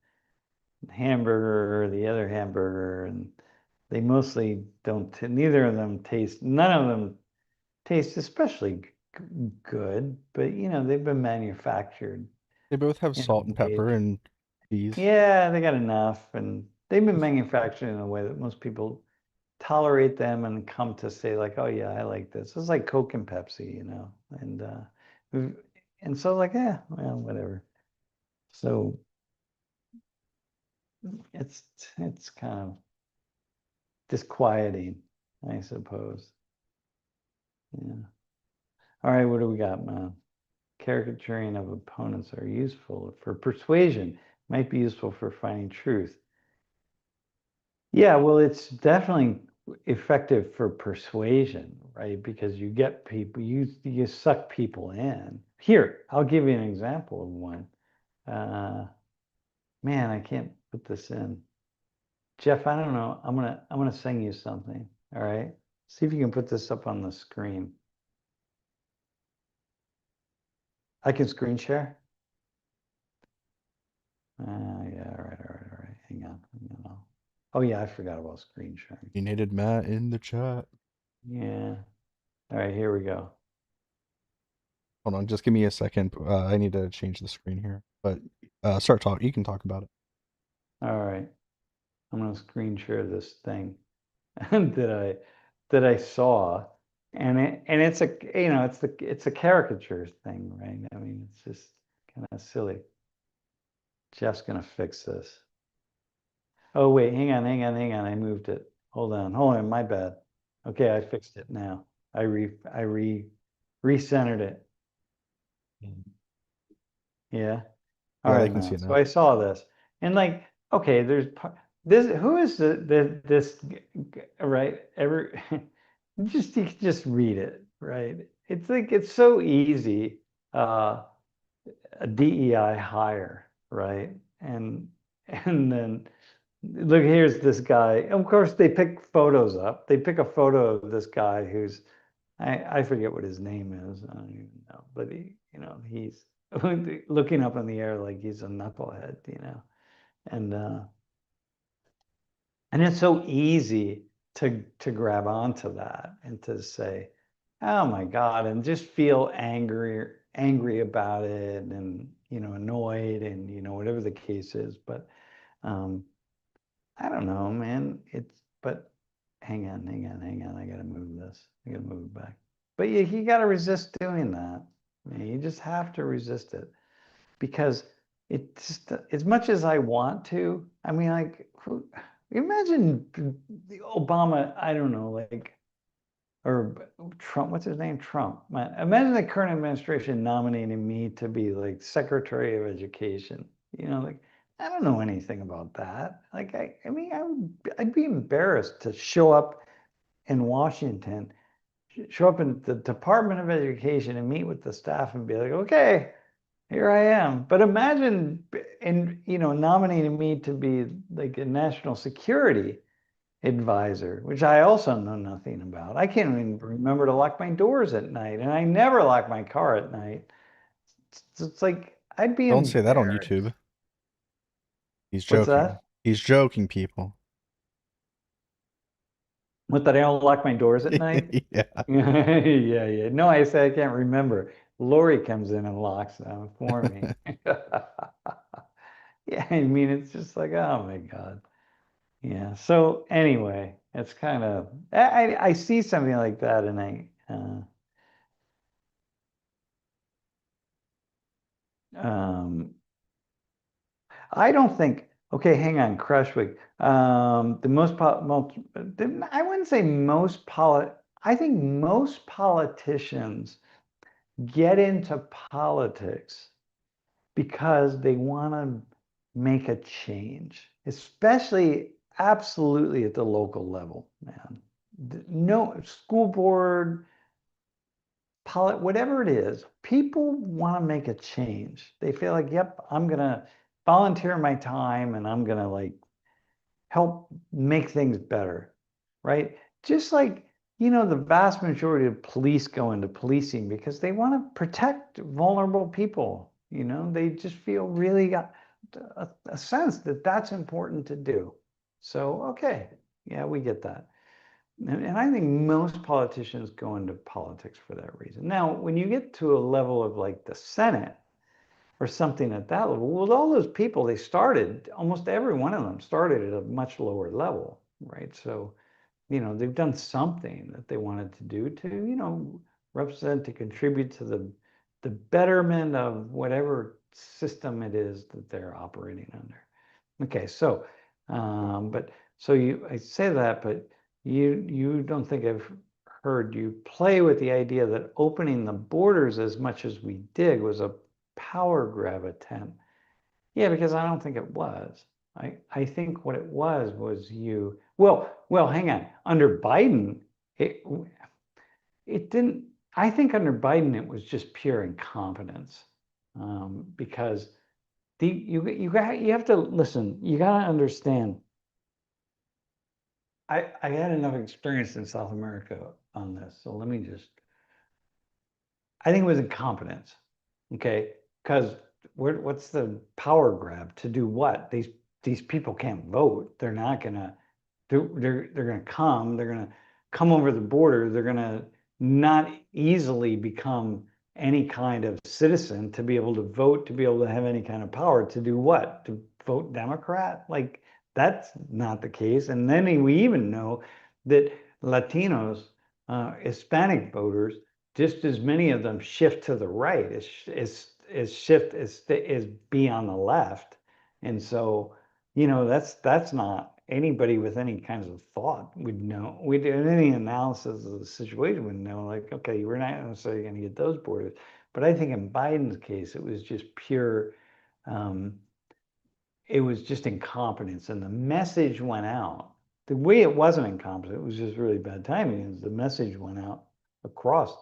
hamburger or the other hamburger, and they mostly don't. Neither of them taste. None of them taste especially good, but you know, they've been manufactured They both have in a salt and way. pepper and cheese. Yeah, they got enough, and they've been manufactured in a way that most people tolerate them and come to say like, oh yeah, I like this. It's like Coke and Pepsi, you know, we've- and so like, yeah, well, whatever. So it's it's kind of disquieting, I suppose. Yeah. All right, what do we got, man? Caricaturing of opponents are useful for persuasion, might be useful for finding truth. Yeah, well, it's definitely effective for persuasion, right? Because you get people, you suck people in. Here, I'll give you an example of one. Uh, Man, I can't put this in. Jeff, I don't know. I'm gonna sing you something. All right. See if you can put this up on the screen. I can screen share. Yeah, all right. Hang on. Oh yeah, I forgot about screen sharing. You needed Matt in the chat. Yeah. All right, here we go. Hold on, just give me a second. I need to change the screen here. But start talk. You can talk about it. All right. I'm gonna screen share this thing that I saw. And it's a, you know, it's a caricature thing, right? I mean, it's just kind of silly. Jeff's gonna fix this. Oh wait, hang on. I moved it. Hold on, my bad. Okay, I fixed it now. I recentered it. Yeah. All Yeah, they right, can see man. it So now. I saw this, and like, okay, this. Who is this? Right? You can just read it, right? It's like it's so easy. Uh, a DEI hire, right? And then look, here's this guy. Of course, they pick photos up. They pick a photo of this guy who's I forget what his name is. I don't even know, but you know, he's looking up in the air like he's a knucklehead, you know, and uh, and it's so easy to grab onto that and to say, oh my God, and just feel angry about it, and you know, annoyed, and you know, whatever the case is. But um, I don't know, man. But hang on. I gotta move this. I gotta move it back. But you gotta resist doing that. I mean, you just have to resist it because it's just, as much as I want to, I mean, like, imagine Obama, I don't know, like, or Trump, what's his name? Trump. Imagine the current administration nominating me to be like Secretary of Education. Like, I don't know anything about that. Like, I mean, I'd be embarrassed to show up in Washington, show up in the Department of Education and meet with the staff and be like, okay, here I am. But imagine, nominating me to be like a national security advisor, which I also know nothing about. I can't even remember to lock my doors at night, and I never lock my car at night. It's like I'd be Don't say that on embarrassed. YouTube. He's What's joking. that? He's joking, people. What, that I don't lock my doors at night? Yeah. Yeah, yeah. No, I say I can't remember. Lori comes in and locks them for me. Yeah, I mean, it's just like, oh my God. Yeah. So anyway, it's kind of I see something like that, and um I don't think, okay, hang on, Crushwick. The most, I wouldn't say I think most politicians get into politics because they want to make a change, especially absolutely at the local level, man. No school board, whatever it is, people want to make a change. They feel like, yep, I'm gonna volunteer my time and I'm gonna like help make things better, right? Just like, the vast majority of police go into policing because they want to protect vulnerable people. They just feel really a sense that that's important to do. So, okay, yeah, we get that. And I think most politicians go into politics for that reason. Now, when you get to a level of like the Senate or something at that level, well, all those people, they started, almost every one of them started at a much lower level, right? So, they've done something that they wanted to do to, represent, to contribute to the betterment of whatever system it is that they're operating under. Okay, so, but so I say that, but you don't think I've heard you play with the idea that opening the borders as much as we did was a power grab attempt. Yeah, because I don't think it was. I think what it was well, hang on. Under Biden, it didn't, I think under Biden it was just pure incompetence. Because you have to listen, you got to understand. I had enough experience in South America on this, so let me just. I think it was incompetence. Okay, because what's the power grab to do what? These people can't vote. They're not gonna. They're gonna come. They're gonna come over the border. They're gonna not easily become any kind of citizen to be able to vote, to be able to have any kind of power to do what? To vote Democrat? Like, that's not the case. And then we even know that Latinos, Hispanic voters, just as many of them shift to the right as shift as be on the left. And so, that's not, anybody with any kinds of thought would know. We did any analysis of the situation would know, like, okay, we're not necessarily going to get those borders. But I think in Biden's case, it was just pure, it was just incompetence. And the message went out. The way it wasn't incompetent, it was just really bad timing, is the message went out across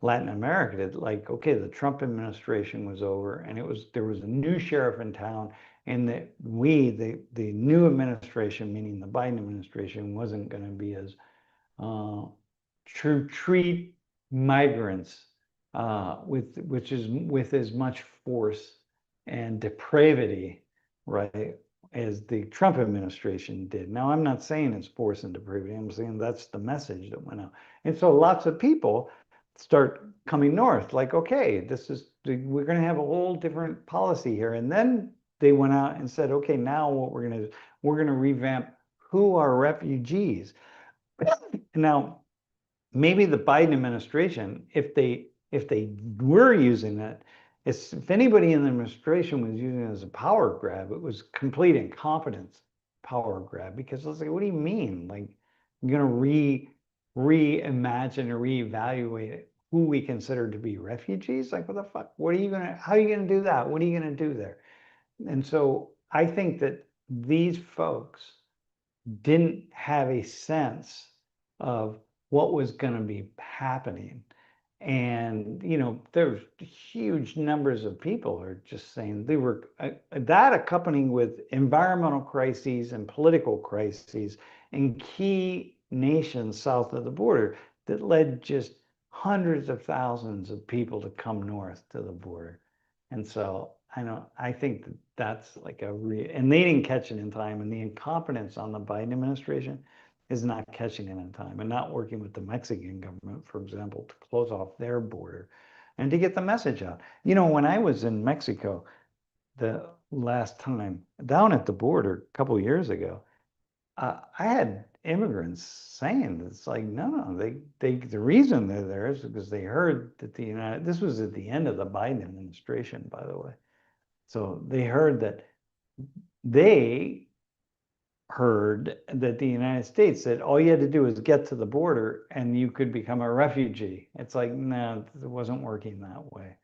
Latin America that, like, okay, the Trump administration was over, and there was a new sheriff in town, and that the new administration, meaning the Biden administration, wasn't going to be as uh, treat migrants with as much force and depravity, right, as the Trump administration did. Now, I'm not saying it's force and depravity. I'm saying that's the message that went out, and so lots of people start coming north. Like, okay, we're going to have a whole different policy here, and then they went out and said, okay, now what we're going to do, we're going to revamp who are refugees. Now, maybe the Biden administration, if they were using it It's, if anybody in the administration was using it as a power grab, it was complete incompetence power grab, because I was like, what do you mean? Like, you're gonna reimagine or reevaluate who we consider to be refugees? Like, what the fuck? What are you gonna, how are you gonna do that? What are you gonna do there? And so I think that these folks didn't have a sense of what was going to be happening. And, you know, there's huge numbers of people are just saying they were that accompanying with environmental crises and political crises in key nations south of the border that led just hundreds of thousands of people to come north to the border. And so I think that that's like a real, and they didn't catch it in time. And the incompetence on the Biden administration is not catching it in time and not working with the Mexican government, for example, to close off their border and to get the message out. You know, when I was in Mexico the last time down at the border a couple of years ago, I had immigrants saying it's like, no, the reason they're there is because they heard that this was at the end of the Biden administration, by the way. So they heard that they heard that the United States said all you had to do was get to the border and you could become a refugee. It's like, no, it wasn't working that way.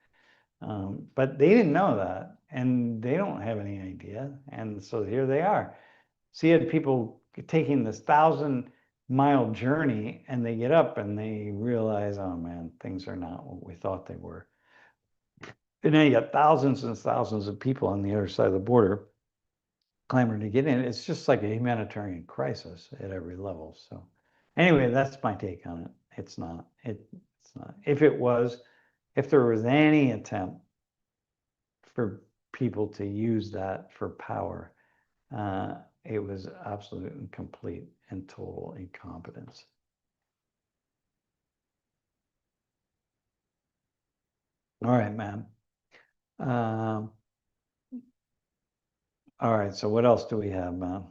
But they didn't know that, and they don't have any idea. And so here they are. So you had people taking this 1,000-mile journey, and they get up and they realize, oh man, things are not what we thought they were. And then you got thousands and thousands of people on the other side of the border clamoring to get in. It's just like a humanitarian crisis at every level. So anyway, that's my take on it. It's not. It's not. If it was, if there was any attempt for people to use that for power, it was absolute and complete and total incompetence. All right, man. All right, so what else do we have, man?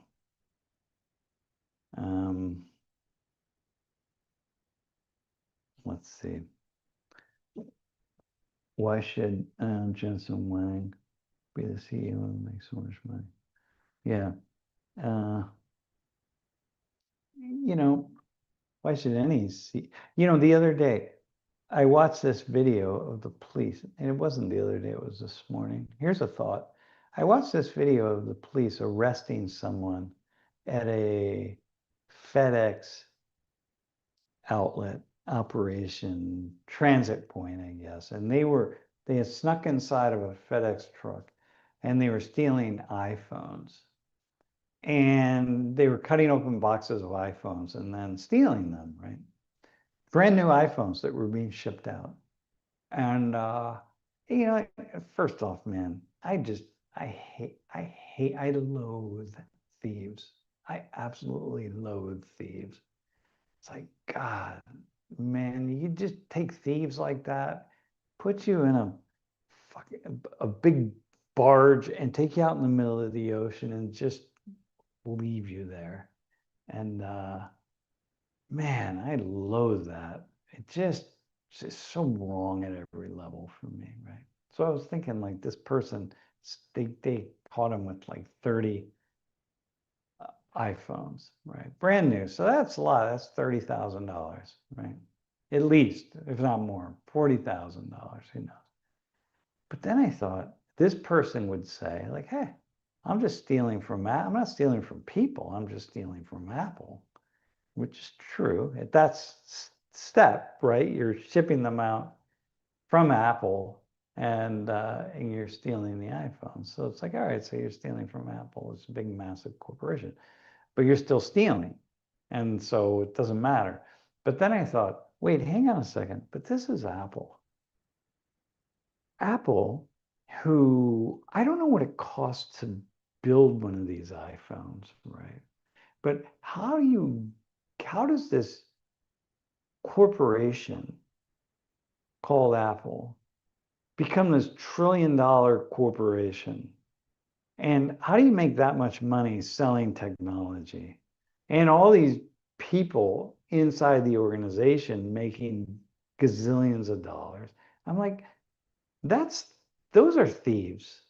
Let's see. Why should Jensen Wang be the CEO and make so much money? Yeah. You know, why should any see? You know, the other day, I watched this video of the police, and it wasn't the other day, it was this morning. Here's a thought. I watched this video of the police arresting someone at a FedEx outlet operation transit point, I guess. And they had snuck inside of a FedEx truck and they were stealing iPhones. And they were cutting open boxes of iPhones and then stealing them, right? Brand new iPhones that were being shipped out. And you know, first off, man, I loathe thieves. I absolutely loathe thieves. It's like, God, man, you just take thieves like that, put you in a big barge and take you out in the middle of the ocean and just leave you there. And man, I loathe that. It's just so wrong at every level for me, right? So I was thinking, like, this person, they caught him with like 30 iPhones, right? Brand new. So that's a lot. That's $30,000, right? At least, if not more, $40,000. Who knows? But then I thought this person would say, like, hey, I'm just stealing from I'm not stealing from people. I'm just stealing from Apple, which is true. At that step, right? You're shipping them out from Apple and you're stealing the iPhone. So it's like, all right, so you're stealing from Apple. It's a big, massive corporation, but you're still stealing. And so it doesn't matter. But then I thought, wait, hang on a second. But this is Apple. Apple, who I don't know what it costs to build one of these iPhones, right? But how does this corporation called Apple become this $1 trillion corporation? And how do you make that much money selling technology? And all these people inside the organization making gazillions of dollars. I'm like, that's those are thieves.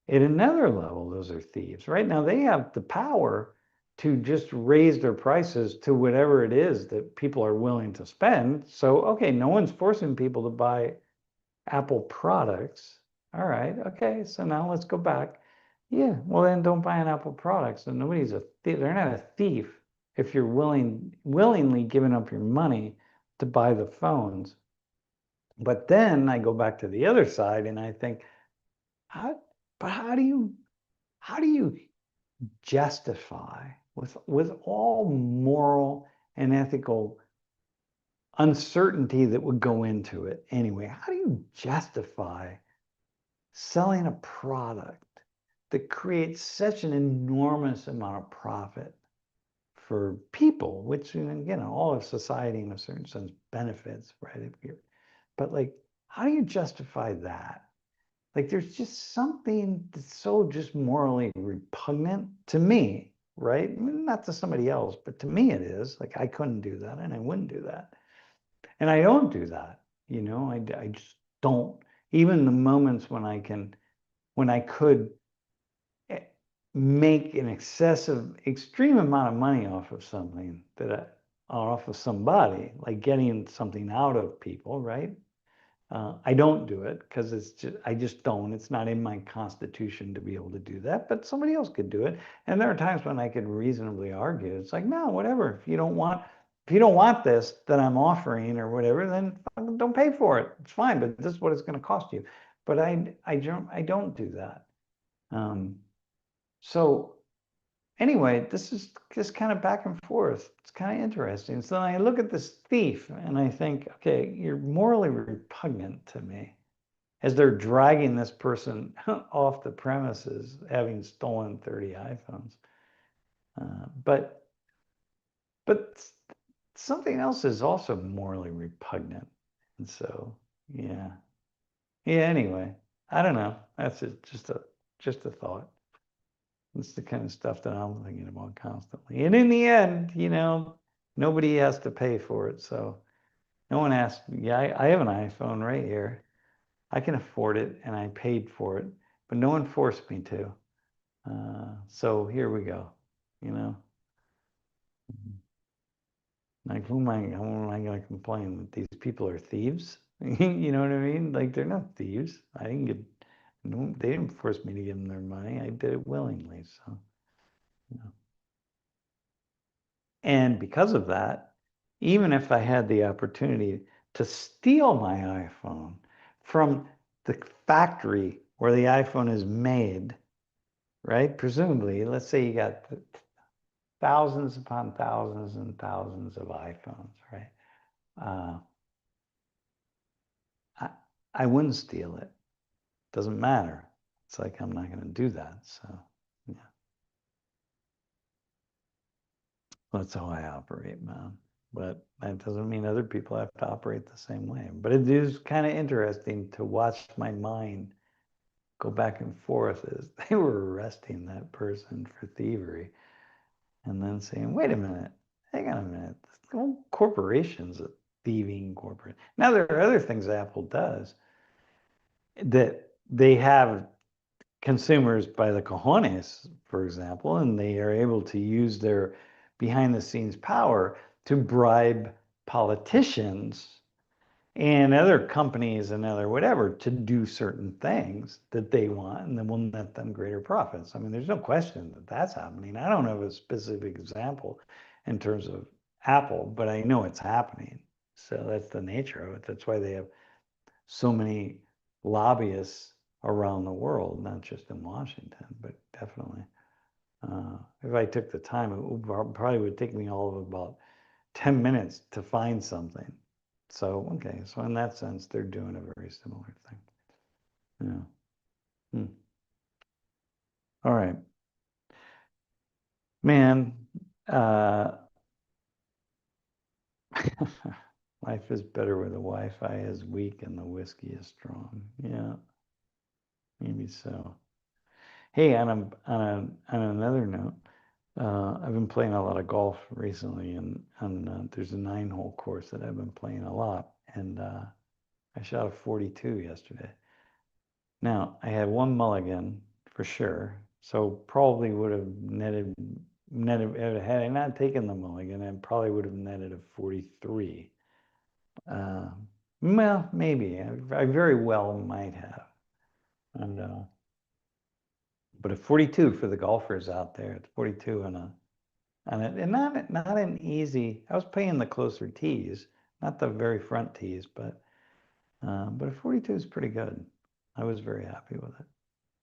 At another level, those are thieves. Right now, they have the power to just raise their prices to whatever it is that people are willing to spend. So, okay, no one's forcing people to buy Apple products. All right, okay, so now let's go back. Yeah, well then don't buy an Apple product. So nobody's a thief. They're not a thief if you're willingly giving up your money to buy the phones. But then I go back to the other side and I think, how do you justify with all moral and ethical uncertainty that would go into it anyway, how do you justify selling a product that creates such an enormous amount of profit for people, which, all of society in a certain sense benefits, right? But like, how do you justify that? Like, there's just something that's so just morally repugnant to me, right? I mean, not to somebody else, but to me it is. Like, I couldn't do that and I wouldn't do that. And I don't do that, I just don't. Even the moments when I could make an excessive, extreme amount of money off of something off of somebody, like getting something out of people, right? I don't do it because I just don't. It's not in my constitution to be able to do that, but somebody else could do it. And there are times when I could reasonably argue. It's like, no, whatever. If you don't want this that I'm offering or whatever, then don't pay for it. It's fine, but this is what it's going to cost you. But I don't do that. So anyway, this is just kind of back and forth. It's kind of interesting. So then I look at this thief and I think, okay, you're morally repugnant to me as they're dragging this person off the premises, having stolen 30 iPhones. But something else is also morally repugnant. And so, yeah. Yeah, anyway, I don't know. That's just a thought. It's the kind of stuff that I'm thinking about constantly. And in the end, nobody has to pay for it. So no one asked. Yeah, I have an iPhone right here. I can afford it and I paid for it, but no one forced me to. So here we go, you know. Like, how am I going to complain that these people are thieves? You know what I mean? Like, they're not thieves. I didn't get, no, they didn't force me to give them their money. I did it willingly. So, you know. And because of that, even if I had the opportunity to steal my iPhone from the factory where the iPhone is made, right? Presumably, let's say you got thousands upon thousands and thousands of iPhones, right? Uh, I, I wouldn't steal it. Doesn't matter. It's like I'm not going to do that. So, yeah, that's how I operate, man. But that doesn't mean other people have to operate the same way. But it is kind of interesting to watch my mind go back and forth as they were arresting that person for thievery and then saying, wait a minute, hang on a minute, corporation's a thieving corporate. Now, there are other things Apple does that they have consumers by the cojones, for example, and they are able to use their behind the scenes power to bribe politicians and other companies and other whatever to do certain things that they want, and then will net them greater profits. I mean, there's no question that that's happening. I don't have a specific example in terms of Apple, but I know it's happening. So that's the nature of it. That's why they have so many lobbyists around the world, not just in Washington, but definitely. If I took the time, probably would take me all of about 10 minutes to find something. So, okay, so in that sense, they're doing a very similar thing. Yeah. Hmm. All right. Man, life is better where the Wi-Fi is weak and the whiskey is strong. Yeah, maybe so. Hey, on another note, I've been playing a lot of golf recently, and there's a 9-hole course that I've been playing a lot, and I shot a 42 yesterday. Now, I had one mulligan for sure, so probably would have netted, had I not taken the mulligan, I probably would have netted a 43. Well, maybe. I very well might have. And but a 42 for the golfers out there. It's 42 and not an easy. I was playing the closer tees, not the very front tees, but a 42 is pretty good. I was very happy with it.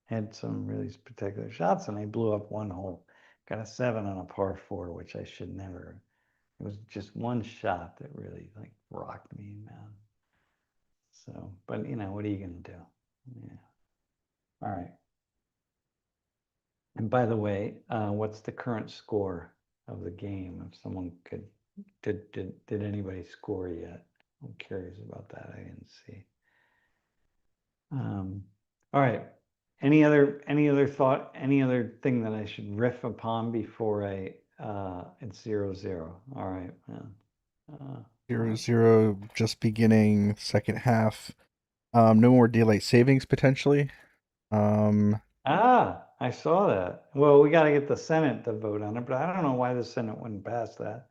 Had some really spectacular shots, and I blew up one hole. Got a 7 on a par 4, which I should never. It was just one shot that really like rocked me, man. So, but you know, what are you gonna do? Yeah. All right. And by the way, what's the current score of the game? If someone could, did anybody score yet? I'm curious about that. I didn't see. All right. Any other thought? Any other thing that I should riff upon before it's 0-0. All right, man. 0-0, just beginning second half. No more daylight savings potentially. I saw that. Well, we got to get the Senate to vote on it, but I don't know why the Senate wouldn't pass that.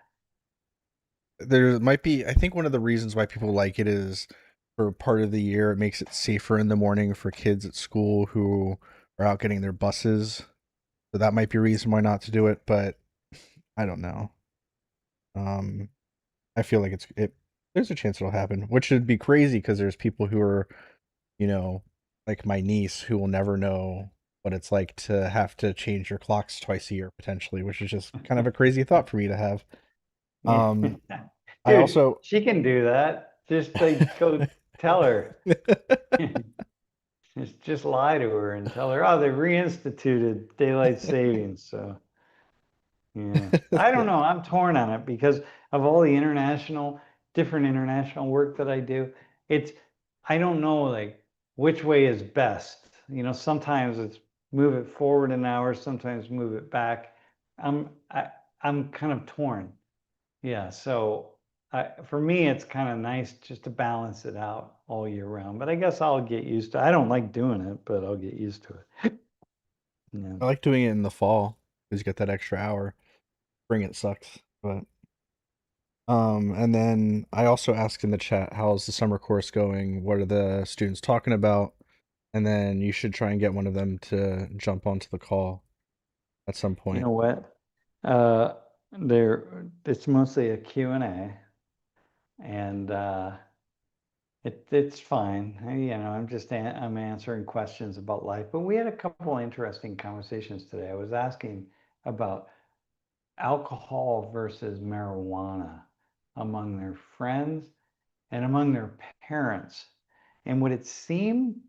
There might be, I think one of the reasons why people like it is for part of the year it makes it safer in the morning for kids at school who are out getting their buses. So that might be a reason why not to do it, but I don't know. Um I feel like there's a chance it'll happen, which would be crazy because there's people who are, you know, like my niece who will never know what it's like to have to change your clocks twice a year potentially, which is just kind of a crazy thought for me to have. Yeah. Um I Dude, also she can do that. Just like go tell her. Just lie to her and tell her, oh, they reinstituted daylight savings. So yeah, I don't know. I'm torn on it because of all the different international work that I do. It's, I don't know like which way is best. You know, sometimes it's move it forward an hour, sometimes move it back. I'm I, I'm kind of torn. Yeah, so for me, it's kind of nice just to balance it out all year round. But I guess I'll get used to. I don't like doing it, but I'll get used to it. Yeah. I like doing it in the fall because you get that extra hour. Spring it sucks, but and then I also asked in the chat, how's the summer course going? What are the students talking about? And then you should try and get one of them to jump onto the call at some You point. know what? It's mostly a Q&A, and it's fine. You know, I'm answering questions about life. But we had a couple interesting conversations today. I was asking about alcohol versus marijuana among their friends and among their parents. And what it seemed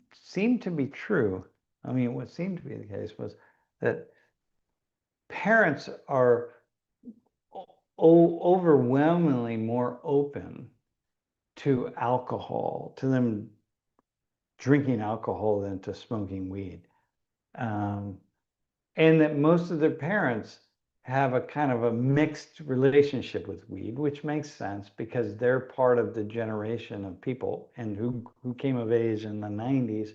to be true, I mean, what seemed to be the case was that parents are overwhelmingly more open to alcohol, to them drinking alcohol than to smoking weed. Um, and that most of their parents have a kind of a mixed relationship with weed, which makes sense because they're part of the generation of people and who came of age in the 90s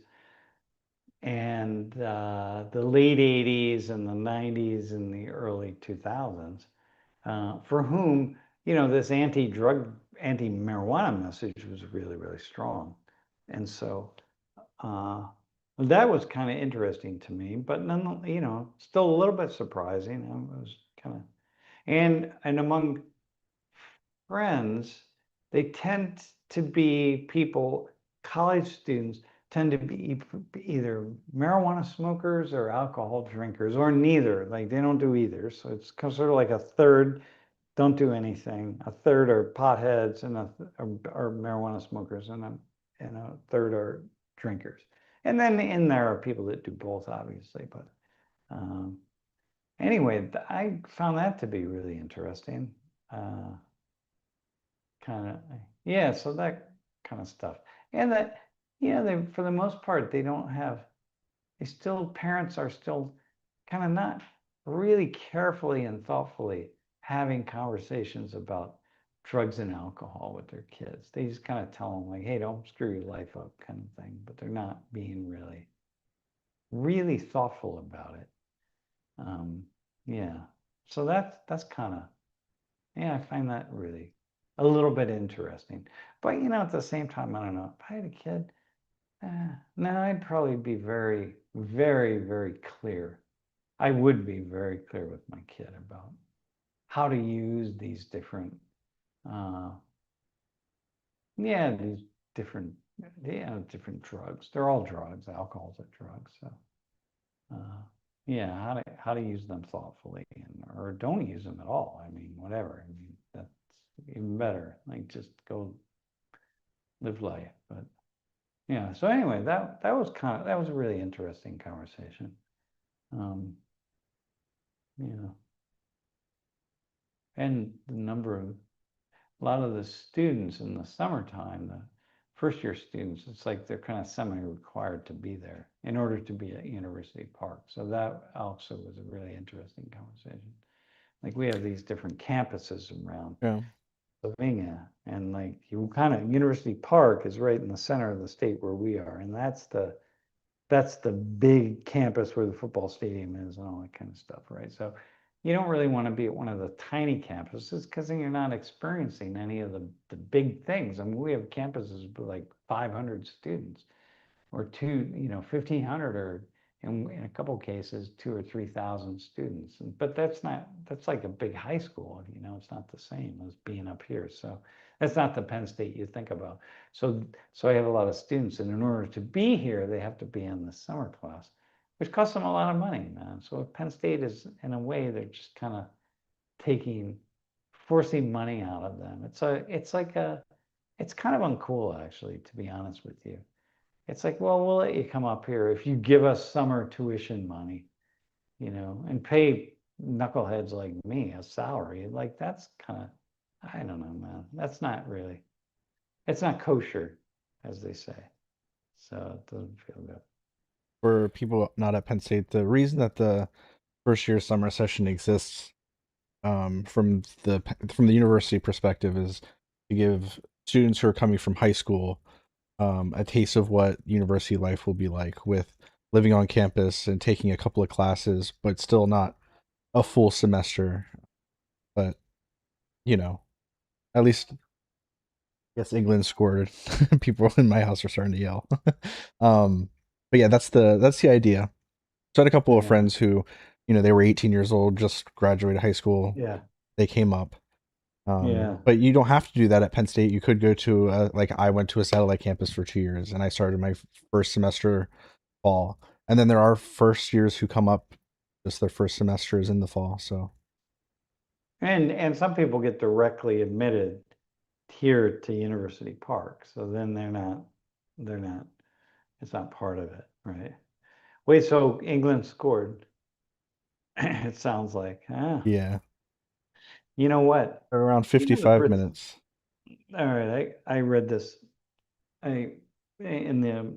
and the late 80s and the 90s and the early 2000s, for whom, you know, this anti-drug, anti-marijuana message was really, really strong. And so that was kind of interesting to me, but none, you know, still a little bit surprising. I was kind of, and among friends, they tend to be people, college students tend to be either marijuana smokers or alcohol drinkers or neither. Like they don't do either. So it's sort of like a third don't do anything, a third are potheads, and are marijuana smokers, and a third are drinkers. And then in there are people that do both, obviously. But um, anyway, I found that to be really interesting. Uh, kind of, yeah, so that kind of stuff. And that, yeah, they, for the most part, they don't have, parents are still kind of not really carefully and thoughtfully having conversations about drugs and alcohol with their kids. They just kind of tell them like, hey, don't screw your life up kind of thing, but they're not being really really thoughtful about it. Yeah. So that's kind of, yeah, I find that really a little bit interesting. But at the same time, I don't know. If I had a kid, no, I'd probably be very, very, very clear. I would be very clear with my kid about how to use these different, uh, yeah, these different, different drugs. They're all drugs. Alcohol's a drug. So, uh, yeah, how to use them thoughtfully, or don't use them at all. I mean, whatever. I mean, that's even better. Like, just go live life. But yeah. So anyway, that was a really interesting conversation. Um, you and the number of a lot of the students in the summertime, the first year students, it's like they're kind of semi-required to be there in order to be at University Park. So that also was a really interesting conversation. Like, we have these different campuses around Yeah. Pennsylvania, and like, you kind of, University Park is right in the center of the state where we are, and that's the big campus where the football stadium is and all that kind of stuff, right? So you don't really want to be at one of the tiny campuses, because then you're not experiencing any of the big things. I mean, we have campuses with like 500 students, or 1,500, or in a couple of cases 2 or 3,000 students. But that's like a big high school. It's not the same as being up here. So that's not the Penn State you think about. So I have a lot of students, and in order to be here, they have to be in the summer class, which costs them a lot of money, man. So Penn State is, in a way, they're just kind of forcing money out of them. It's kind of uncool, actually, to be honest with you. It's like, well, we'll let you come up here if you give us summer tuition money, and pay knuckleheads like me a salary. Like, that's kind of, I don't know, man. It's not kosher, as they say. So it doesn't feel good. For people not at Penn State, the reason that the first year summer session exists, from the university perspective, is to give students who are coming from high school a taste of what university life will be like, with living on campus and taking a couple of classes, but still not a full semester. But at least, yes, England scored. People in my house are starting to yell. um, but yeah, that's the idea. So I had a couple of Yeah. friends who, they were 18 years old, just graduated high school. Yeah. They came up. Yeah. But you don't have to do that at Penn State. You could go to like, I went to a satellite campus for 2 years, and I started my first semester fall. And then there are first years who come up, just their first semester is in the fall. So And some people get directly admitted here to University Park. So then they're not, it's not part of it, right? Wait, so England scored, it sounds like. yeah, You know what? around The 55 Brits. minutes. All right, I read this. I in the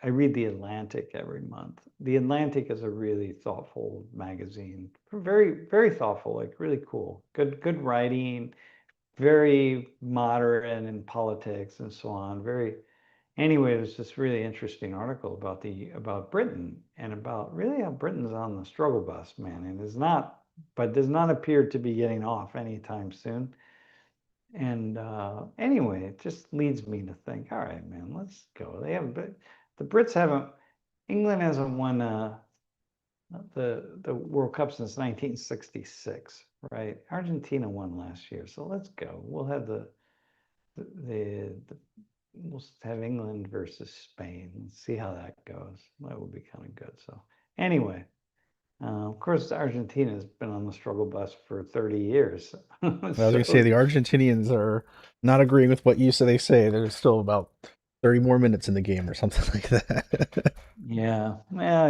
I read the Atlantic every month. The Atlantic is a really thoughtful magazine. Very, very thoughtful, like really cool. Good writing, very moderate in politics and so on. Anyway, it was this really interesting article about Britain, and about really how Britain's on the struggle bus, man, and does not appear to be getting off anytime soon. And anyway, it just leads me to think, all right, man, let's go. The Brits haven't, England hasn't won the World Cup since 1966, right? Argentina won last year, so let's go. The we'll have England versus Spain. Let's see how that goes. That would be kind of good. So anyway, of course, Argentina has been on the struggle bus for 30 years. I was gonna say So the Argentinians are not agreeing with what you say. They say there's still about 30 more minutes in the game or something like that. yeah, well,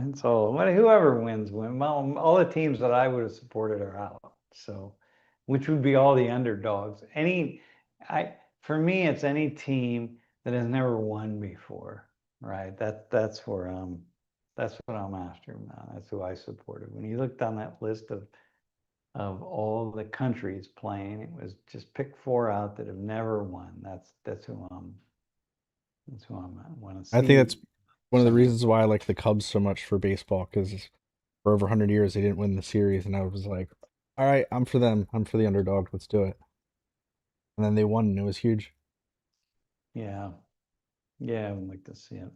it's whoever wins win. Well, all the teams that I would have supported are out. So, which would be all the underdogs. For me, it's any team that has never won before, right? That's what I'm after, man. That's who I supported. When you look down that list of all the countries playing, it was just pick four out that have never won. That's who I want to I think that's see. One of the Sam의. reasons why I like the Cubs so much for baseball, because for over 100 years they didn't win the series, and I was like, all right, I'm for them. I'm for the underdog. Let's do it. And then they won, and it was huge. Yeah. Yeah, I would like to see it.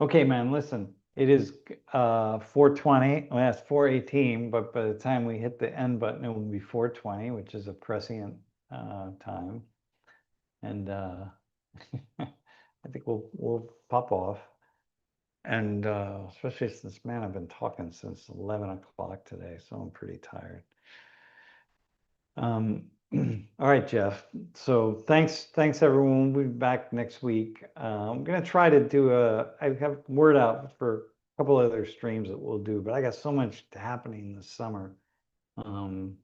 Okay, man, listen, it is 4:20. Well, it's 4:18, but by the time we hit the end button, it will be 4:20, which is a prescient time. And I think we'll pop off. And especially since, man, I've been talking since 11 o'clock today, so I'm pretty tired. All right, Jeff. So thanks everyone. We'll be back next week. I'm gonna try to do I have word out for a couple other streams that we'll do, but I got so much happening this summer. Um,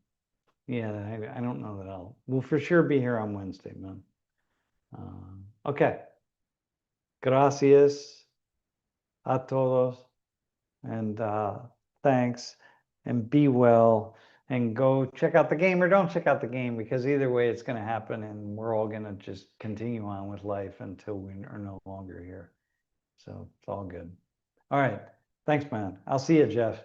yeah, I don't know that we'll for sure be here on Wednesday, man. Okay. Gracias a todos, and thanks, and be well, and go check out the game or don't check out the game, because either way it's going to happen, and we're all going to just continue on with life until we are no longer here. So it's all good. All right. Thanks, man. I'll see you, Jeff.